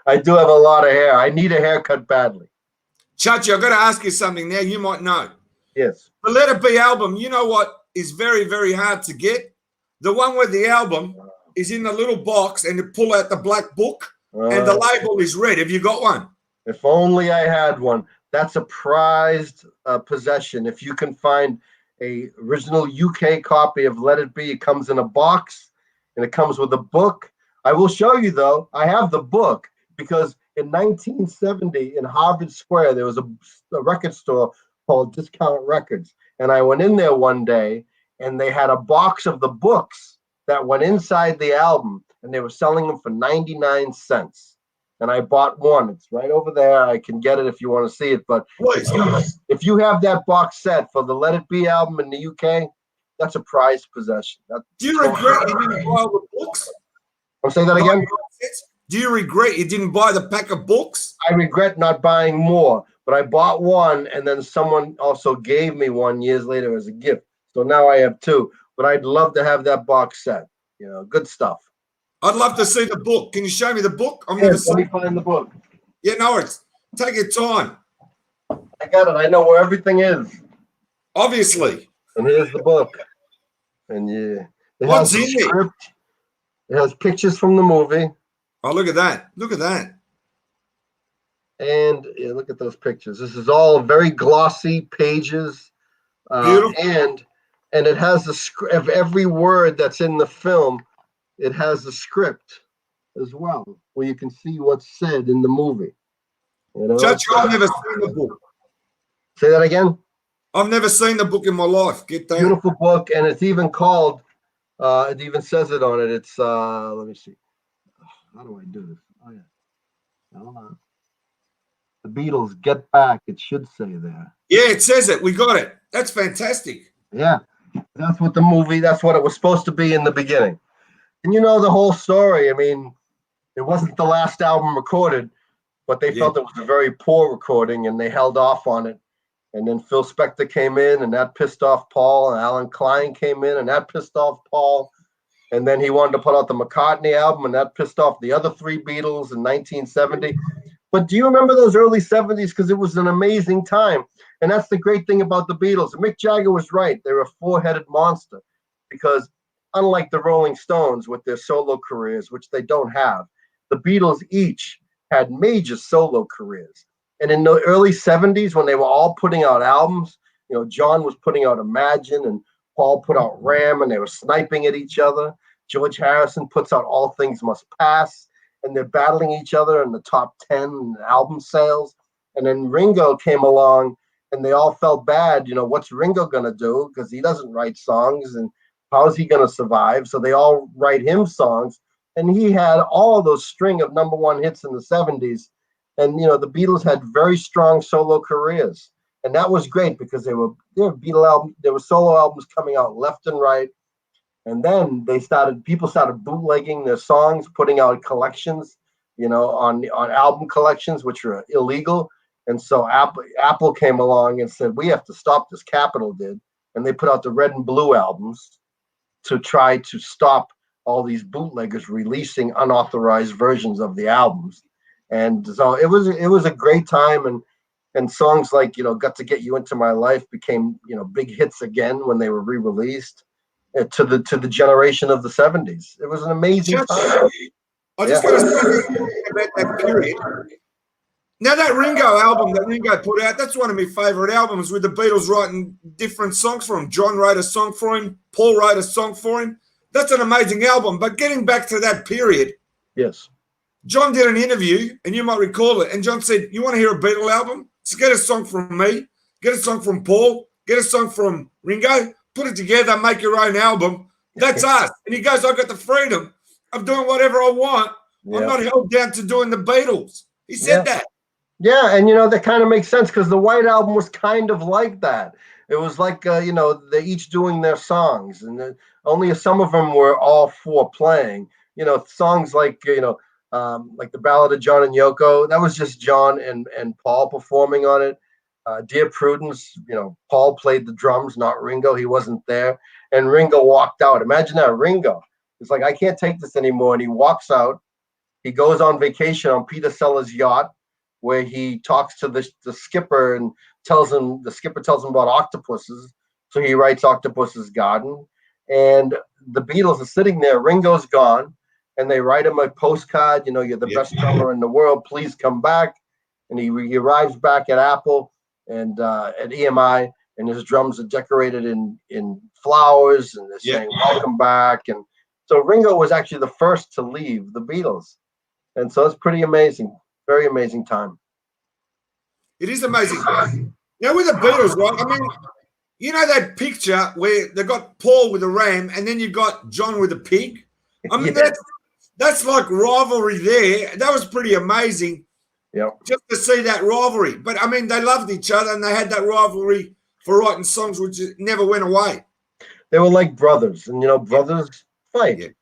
I do have a lot of hair. I need a haircut badly. Chachi, I've got to ask you something now. You might know. Yes. The Let It Be album, you know what is very, very hard to get? The one where the album is in the little box and you pull out the black book and the label is red. Have you got one? If only I had one. That's a prized possession. If you can find a original UK copy of Let It Be, it comes in a box and it comes with a book. I will show you, though. I have the book because in 1970 in Harvard Square, there was a record store called Discount Records. And I went in there one day and they had a box of the books that went inside the album, and they were selling them for 99 cents. And I bought one. It's right over there. I can get it if you want to see it. But if you have that box set for the Let It Be album in the UK, that's a prized possession. Do you regret you didn't buy all the books? I'll say that again. Do you regret you didn't buy the pack of books? I regret not buying more, but I bought one, and then someone also gave me one years later as a gift. So now I have two. But I'd love to have that box set. Good stuff. I'd love to see the book. Can you show me the book? Let me find the book. Yeah, no, take your time. I got it. I know where everything is. Obviously. And here's the book. And yeah, What's in it? Script. It has pictures from the movie. Oh, look at that. Look at that. And yeah, look at those pictures. This is all very glossy pages. Beautiful. And it has the script of every word that's in the film. It has the script as well, where you can see what's said in the movie. Judge, I've never seen the book. Say that again? I've never seen the book in my life. Get that. Beautiful book, and it's even called, it even says it on it. It's, let me see. How do I do this? Oh, yeah. Hold on. The Beatles, Get Back, it should say there. Yeah, it says it. We got it. That's fantastic. Yeah, that's what it was supposed to be in the beginning. And you know the whole story. I mean, it wasn't the last album recorded, but they felt it was a very poor recording and they held off on it. And then Phil Spector came in and that pissed off Paul, and Alan Klein came in and that pissed off Paul. And then he wanted to put out the McCartney album and that pissed off the other three Beatles in 1970. But do you remember those early 70s? Because it was an amazing time. And that's the great thing about the Beatles. Mick Jagger was right. They were a four-headed monster because unlike the Rolling Stones with their solo careers, which they don't have, the Beatles each had major solo careers. And in the early 70s, when they were all putting out albums, John was putting out Imagine and Paul put out Ram, and they were sniping at each other. George Harrison puts out All Things Must Pass, and they're battling each other in the top 10 album sales. And then Ringo came along, and they all felt bad. What's Ringo going to do? Because he doesn't write songs, and how's he going to survive? So they all write him songs. And he had all those string of number one hits in the 70s. And, the Beatles had very strong solo careers. And that was great because there were solo albums coming out left and right. And then people started bootlegging their songs, putting out collections, on album collections, which were illegal. And so Apple came along and said, we have to stop this. Capitol did. And they put out the Red and Blue albums to try to stop all these bootleggers releasing unauthorized versions of the albums. And so it was a great time. And songs like, Got to Get You Into My Life became, big hits again when they were re-released to the generation of the 70s. It was an amazing time. I just got to say about that period. Now, that Ringo album that Ringo put out, that's one of my favourite albums, with the Beatles writing different songs for him. John wrote a song for him. Paul wrote a song for him. That's an amazing album. But getting back to that period, yes, John did an interview, and you might recall it, and John said, you want to hear a Beatle album? Just get a song from me, get a song from Paul, get a song from Ringo, put it together, make your own album. That's us. And he goes, I've got the freedom of doing whatever I want. Yeah. I'm not held down to doing the Beatles. He said that. Yeah, and that kind of makes sense, because the White Album was kind of like that. It was like they each doing their songs, and only some of them were all four playing. Songs like like the Ballad of John and Yoko, that was just John and Paul performing on it. Dear Prudence, Paul played the drums, not Ringo. He wasn't there, and Ringo walked out. Imagine that. Ringo, it's like, I can't take this anymore, and he walks out. He goes on vacation on Peter Sellers' yacht, where he talks to the skipper and the skipper tells him about octopuses. So he writes Octopus's Garden. And the Beatles are sitting there. Ringo's gone. And they write him a postcard. You're the best drummer in the world. Please come back. And he arrives back at Apple and at EMI. And his drums are decorated in flowers. And they're saying, welcome back. And so Ringo was actually the first to leave the Beatles. And so it's pretty amazing. Very amazing time. It is amazing. Now, with the Beatles, right? I mean, that picture where they got Paul with a ram and then you got John with a pig? I mean, that's like rivalry there. That was pretty amazing. Yeah. Just to see that rivalry. But, I mean, they loved each other, and they had that rivalry for writing songs which never went away. They were like brothers, and, brothers fight,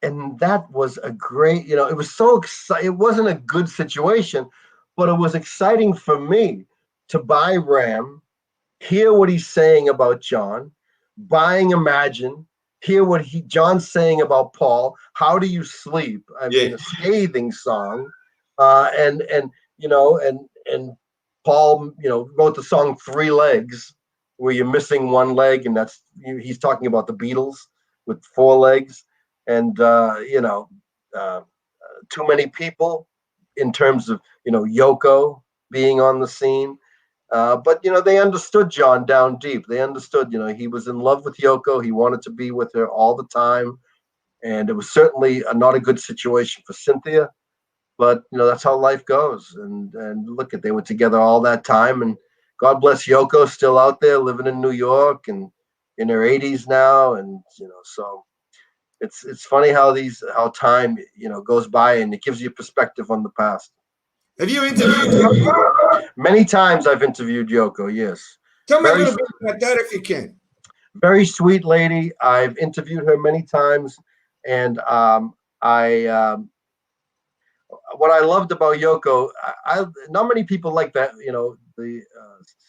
and that was a great, it was so exciting. It wasn't a good situation, but it was exciting for me to buy Ram, hear what he's saying about John, buying Imagine, hear what John's saying about Paul. How Do You Sleep? I mean, a scathing song, and Paul, wrote the song Three Legs, where you're missing one leg, and he's talking about the Beatles with four legs. And Too Many People, in terms of Yoko being on the scene, but they understood John down deep. They understood he was in love with Yoko. He wanted to be with her all the time, and it was certainly not a good situation for Cynthia. But that's how life goes. And look, they were together all that time, and God bless Yoko, still out there living in New York and in her 80s now, and so. It's funny how time goes by, and it gives you perspective on the past. Have you interviewed Yoko? Many times I've interviewed Yoko, yes. Tell me a little bit about that if you can. Very sweet lady. I've interviewed her many times, and what I loved about Yoko, not many people like that, the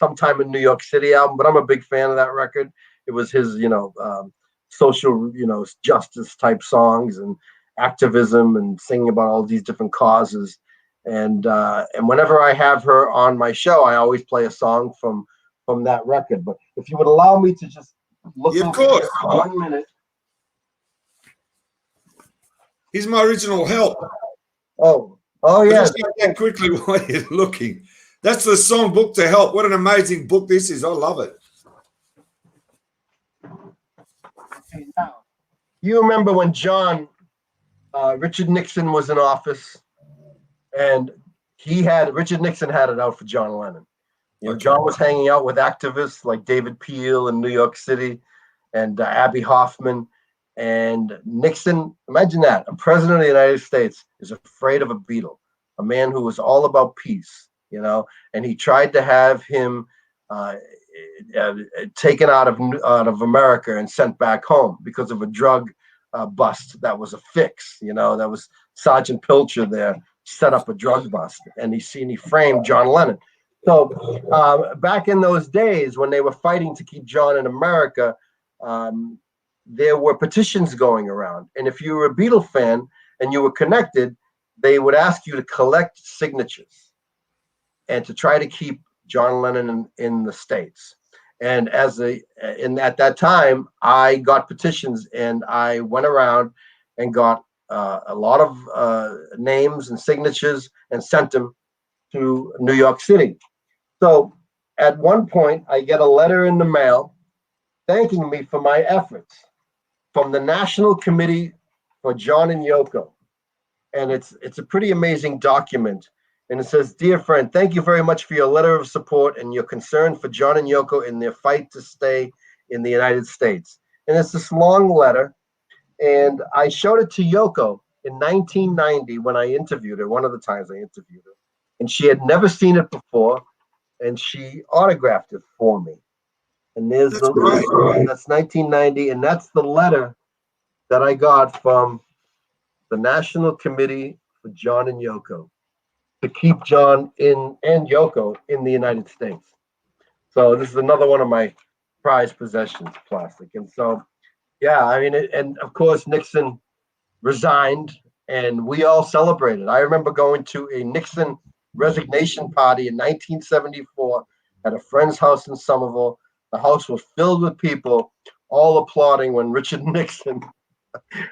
Sometime in New York City album, but I'm a big fan of that record. It was his, social, justice type songs and activism and singing about all these different causes. And whenever I have her on my show, I always play a song from that record. But if you would allow me to just look of course. For 1 minute. Here's my original help. Oh yeah. Just get that quickly while you're looking. That's the song book to help. What an amazing book this is. I love it. Okay, now, you remember when Richard Nixon was in office, and Richard Nixon had it out for John Lennon. John was hanging out with activists like David Peel in New York City and Abby Hoffman. And Nixon, imagine that, a president of the United States is afraid of a Beatle, a man who was all about peace, and he tried to have him taken out of America and sent back home because of a drug bust that was a fix. That was Sergeant Pilcher there set up a drug bust, and he framed John Lennon. So back in those days when they were fighting to keep John in America, there were petitions going around, and if you were a Beatle fan and you were connected, they would ask you to collect signatures and to try to keep John Lennon in the States. And at that time, I got petitions, and I went around and got a lot of names and signatures and sent them to New York City. So at one point, I get a letter in the mail thanking me for my efforts from the National Committee for John and Yoko. And it's a pretty amazing document. And it says, "Dear friend, thank you very much for your letter of support and your concern for John and Yoko in their fight to stay in the United States." And it's this long letter. And I showed it to Yoko in 1990 when I interviewed her, one of the times I interviewed her. And she had never seen it before. And she autographed it for me. And that's 1990. And that's the letter that I got from the National Committee for John and Yoko, to keep John and Yoko in the United States. So this is another one of my prized possessions, plastic. And so, yeah, I mean, and of course, Nixon resigned, and we all celebrated. I remember going to a Nixon resignation party in 1974 at a friend's house in Somerville. The house was filled with people, all applauding when Richard Nixon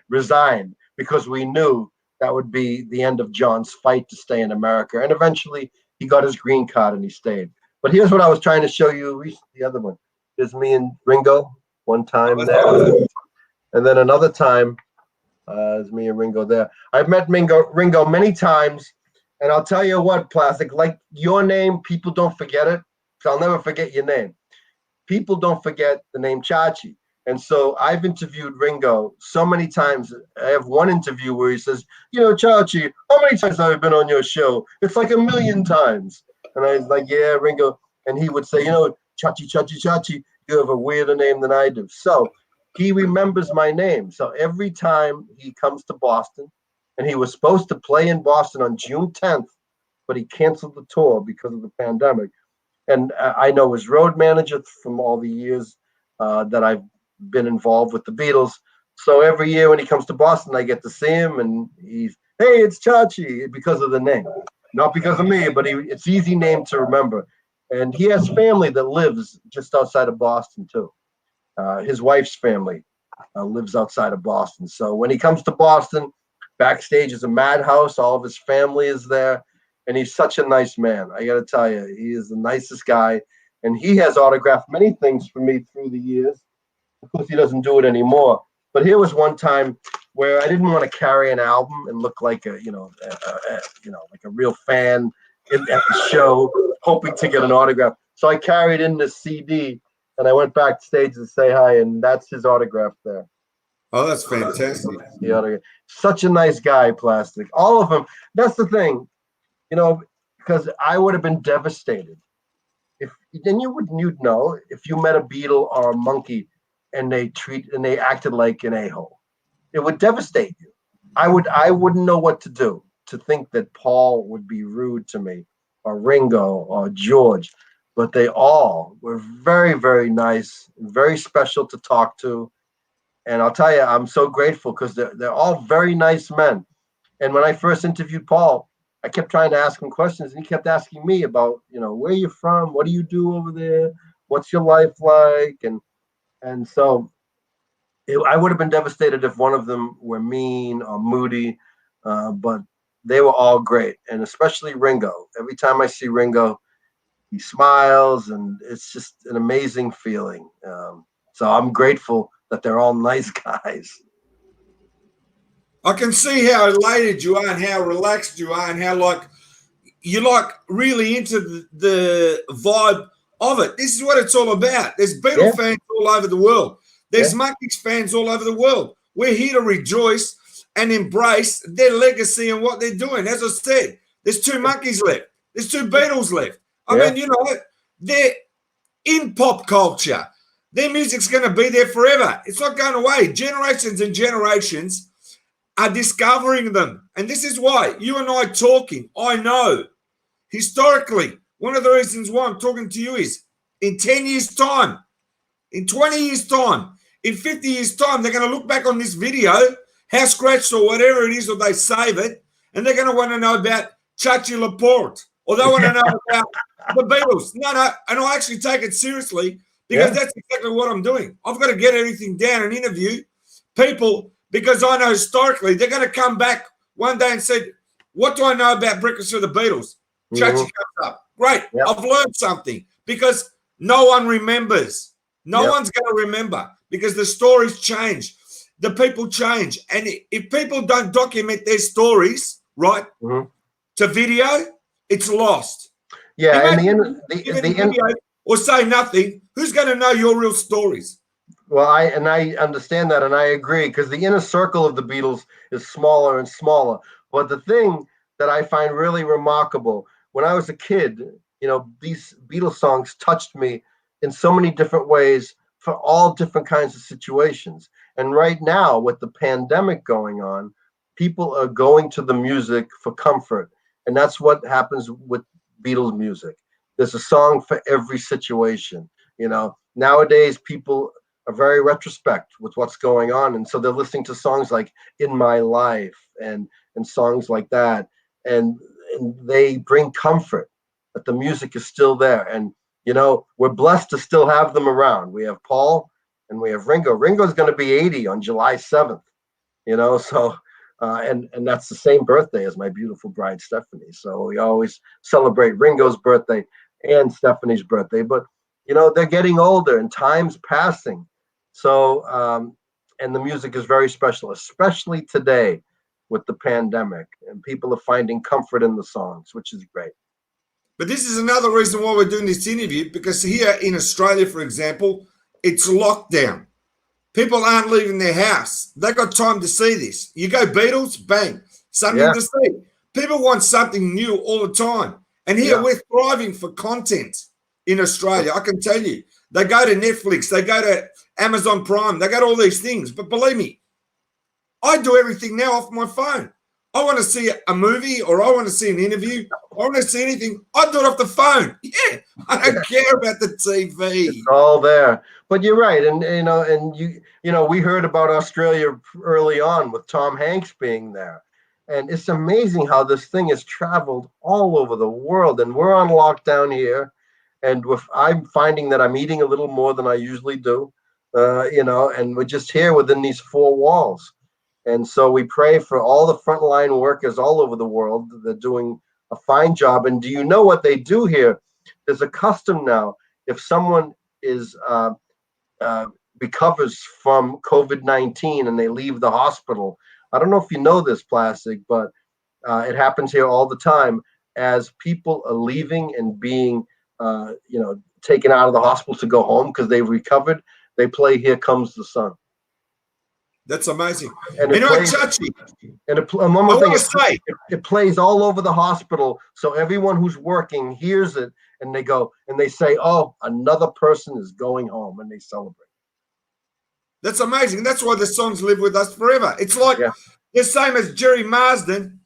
resigned, because we knew that would be the end of John's fight to stay in America. And eventually he got his green card and he stayed. But here's what I was trying to show you recently, the other one. There's me and Ringo one time there. And then another time, there's me and Ringo there. I've met Ringo many times. And I'll tell you what, Plastic, like your name, people don't forget it. So I'll never forget your name. People don't forget the name Chachi. And so I've interviewed Ringo so many times. I have one interview where he says, Chachi, how many times have I been on your show? It's like 1,000,000 times. And I was like, yeah, Ringo. And he would say, Chachi, Chachi, Chachi, you have a weirder name than I do. So he remembers my name. So every time he comes to Boston, and he was supposed to play in Boston on June 10th, but he canceled the tour because of the pandemic. And I know his road manager from all the years that I've been involved with the Beatles. So every year when he comes to Boston, I get to see him, and he's, "Hey, it's Chachi," because of the name, not because of me, but it's easy name to remember. And he has family that lives just outside of Boston too. His wife's family lives outside of Boston. So when he comes to Boston, backstage is a madhouse. All of his family is there. And he's such a nice man. I got to tell you, he is the nicest guy. And he has autographed many things for me through the years. Of course, he doesn't do it anymore. But here was one time where I didn't want to carry an album and look like like a real fan at the show, hoping to get an autograph. So I carried in this CD, and I went backstage to say hi, and that's his autograph there. Oh, that's fantastic. The autograph. Such a nice guy, Plastic. All of them. That's the thing, because I would have been devastated you'd know if you met a Beatle or a Monkee and they acted like an a-hole. It would devastate you. I wouldn't know what to do, to think that Paul would be rude to me, or Ringo or George, but they all were very, very nice, very special to talk to. And I'll tell you, I'm so grateful because they're all very nice men. And when I first interviewed Paul, I kept trying to ask him questions, and he kept asking me about, where you're from, what do you do over there, what's your life like, and so I would have been devastated if one of them were mean or moody, but they were all great, and especially Ringo. Every time I see Ringo, he smiles, and it's just an amazing feeling. So I'm grateful that they're all nice guys. I can see how elated you are and how relaxed you are and how you're really into the vibe of it. This is what it's all about. There's Beatle fans all over the world. There's Monkees fans all over the world. We're here to rejoice and embrace their legacy and what they're doing. As I said, there's 2 Monkees left. There's 2 Beatles left. I mean, in pop culture. Their music's going to be there forever. It's not going away. Generations and generations are discovering them. And this is why you and I talking, I know historically, one of the reasons why I'm talking to you is in 10 years' time, in 20 years' time, in 50 years' time, they're going to look back on this video, house scratched or whatever it is, or they save it, and they're going to want to know about Chachi Loprete, or they want to know about the Beatles. No, and I actually take it seriously because that's exactly what I'm doing. I've got to get everything down and interview people because I know historically they're going to come back one day and say, what do I know about Breakfast for the Beatles? Chachi comes up. Great. Yep. I've learned something because no one remembers. No one's going to remember because the stories change. The people change. And if people don't document their stories, right, to video, it's lost. Yeah, and the video or say nothing, who's going to know your real stories? Well, I understand that, and I agree, because the inner circle of the Beatles is smaller and smaller. But the thing that I find really remarkable, when I was a kid, you know, these Beatles songs touched me in so many different ways for all different kinds of situations. And right now, with the pandemic going on, people are going to the music for comfort. And that's what happens with Beatles music. There's a song for every situation. You know, nowadays people are very retrospect with what's going on, and so they're listening to songs like "In My Life" and songs like that, and they bring comfort that the music is still there. And you know, we're blessed to still have them around. We have Paul and we have Ringo. Ringo's going to be 80 on July 7th. You know, so and that's the same birthday as my beautiful bride Stephanie. So we always celebrate Ringo's birthday and Stephanie's birthday. But you know, they're getting older and time's passing. So and the music is very special, especially today with the pandemic, and people are finding comfort in the songs, which is great. But this is another reason why we're doing this interview, because here in Australia, for example, it's lockdown. People aren't leaving their house. They got time to see this. You go Beatles, bang, something to see. People want something new all the time. And here we're thriving for content in Australia. I can tell you. They go to Netflix. They go to Amazon Prime. They got all these things. But believe me, I do everything now off my phone. I want to see a movie or I want to see an interview. I want to see anything. I do it off the phone. Yeah, I don't care about the TV. It's all there. But you're right, and you know, we heard about Australia early on with Tom Hanks being there, and it's amazing how this thing has traveled all over the world. And we're on lockdown here, and I'm finding that I'm eating a little more than I usually do, you know, and we're just here within these four walls. And so we pray for all the frontline workers all over the world. They're doing a fine job. And do you know what they do here? There's a custom now. If someone is recovers from COVID-19 and they leave the hospital, I don't know if you know this, Plastic, but it happens here all the time. As people are leaving and being, you know, taken out of the hospital to go home because they've recovered, they play "Here Comes the Sun." That's amazing. And it plays, Chachi. And one more thing, it plays all over the hospital, so everyone who's working hears it, and they go and they say, "Oh, another person is going home," and they celebrate. That's amazing. That's why the songs live with us forever. It's like the same as Jerry Marsden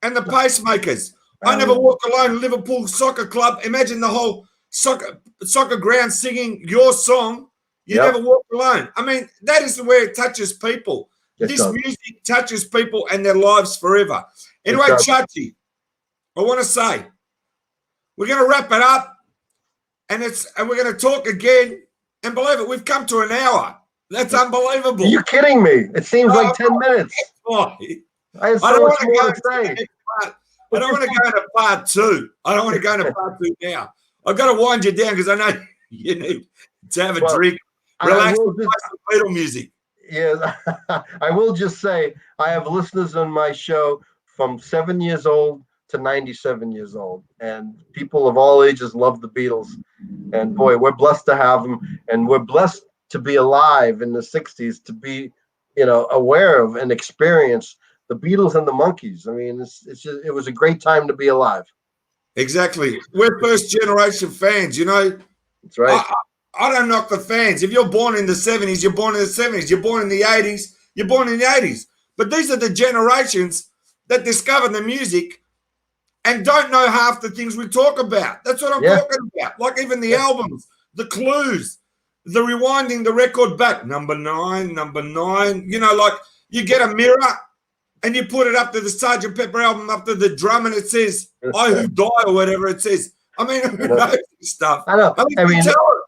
and the Pacemakers. I Never Walk Alone, Liverpool Soccer Club. Imagine the whole soccer ground singing your song. You never walk alone. I mean, that is where it touches people. This music touches people and their lives forever. Anyway, Chachi, I want to say, we're going to wrap it up, and we're going to talk again. And believe it, we've come to an hour. That's unbelievable. Are you kidding me? It seems like 10 minutes. I have so much more to say. I don't want to go into part two. I don't want to go into part two now. I've got to wind you down because I know you need to have a drink. Relax with some Beatle music. Yes, I will just say I have listeners on my show from 7 years old to 97 years old, and people of all ages love the Beatles. And boy, we're blessed to have them, and we're blessed to be alive in the 60s, to be, you know, aware of and experience the Beatles and the Monkees. I mean, it was a great time to be alive. Exactly. We're first generation fans, you know. That's right. I don't knock the fans. If you're born in the 70s, you're born in the 70s. You're born in the 80s, you're born in the 80s. But these are the generations that discover the music and don't know half the things we talk about. That's what I'm talking about. Like even the albums, the clues, the rewinding the record back. Number nine. You know, like you get a mirror and you put it up to the Sgt. Pepper album, up to the drum, and it says, I who die, or whatever it says. I mean, who knows this stuff? I know. I mean, tell it.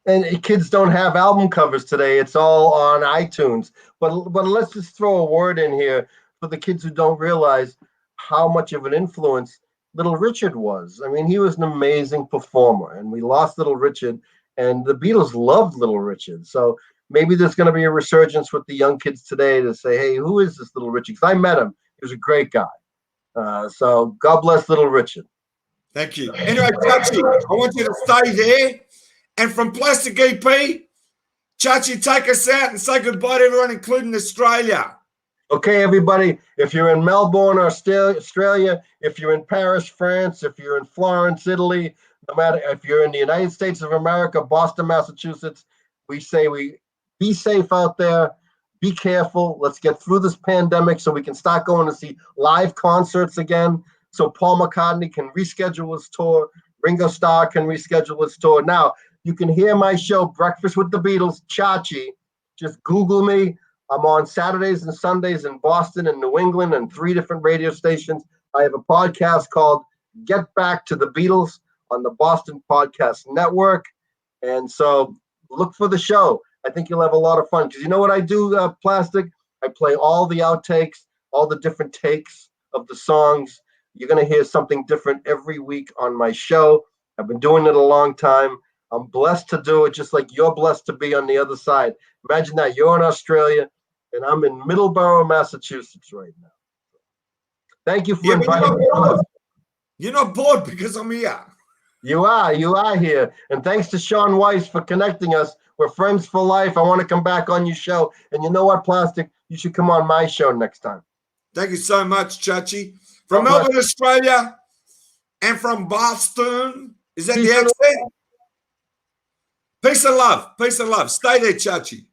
and kids don't have album covers today. It's all on iTunes. But let's just throw a word in here for the kids who don't realize how much of an influence Little Richard was. I mean, he was an amazing performer, and we lost Little Richard, and the Beatles loved Little Richard. So maybe there's going to be a resurgence with the young kids today to say, hey, who is this Little Richard? Because I met him. He was a great guy. So God bless Little Richard. Thank you. Anyway, Chachi, I want you to stay there. And from Plastic EP, Chachi, take us out and say goodbye to everyone, including Australia. Okay, everybody, if you're in Melbourne, Australia, if you're in Paris, France, if you're in Florence, Italy, no matter if you're in the United States of America, Boston, Massachusetts, we say be safe out there, be careful. Let's get through this pandemic so we can start going to see live concerts again. So Paul McCartney can reschedule his tour. Ringo Starr can reschedule his tour. Now, you can hear my show, Breakfast with the Beatles, Chachi. Just Google me. I'm on Saturdays and Sundays in Boston and New England and 3 different radio stations. I have a podcast called Get Back to the Beatles on the Boston Podcast Network. And so look for the show. I think you'll have a lot of fun. Because you know what I do, Plastic? I play all the outtakes, all the different takes of the songs. You're going to hear something different every week on my show. I've been doing it a long time. I'm blessed to do it just like you're blessed to be on the other side. Imagine that. You're in Australia, and I'm in Middleborough, Massachusetts right now. Thank you for inviting me. You're not bored because I'm here. You are here. And thanks to Sean Weiss for connecting us. We're friends for life. I want to come back on your show. And you know what, Plastic? You should come on my show next time. Thank you so much, Chachi. From Melbourne, Australia, and from Boston. Is that the accent? Peace and love. Peace and love. Stay there, Chachi.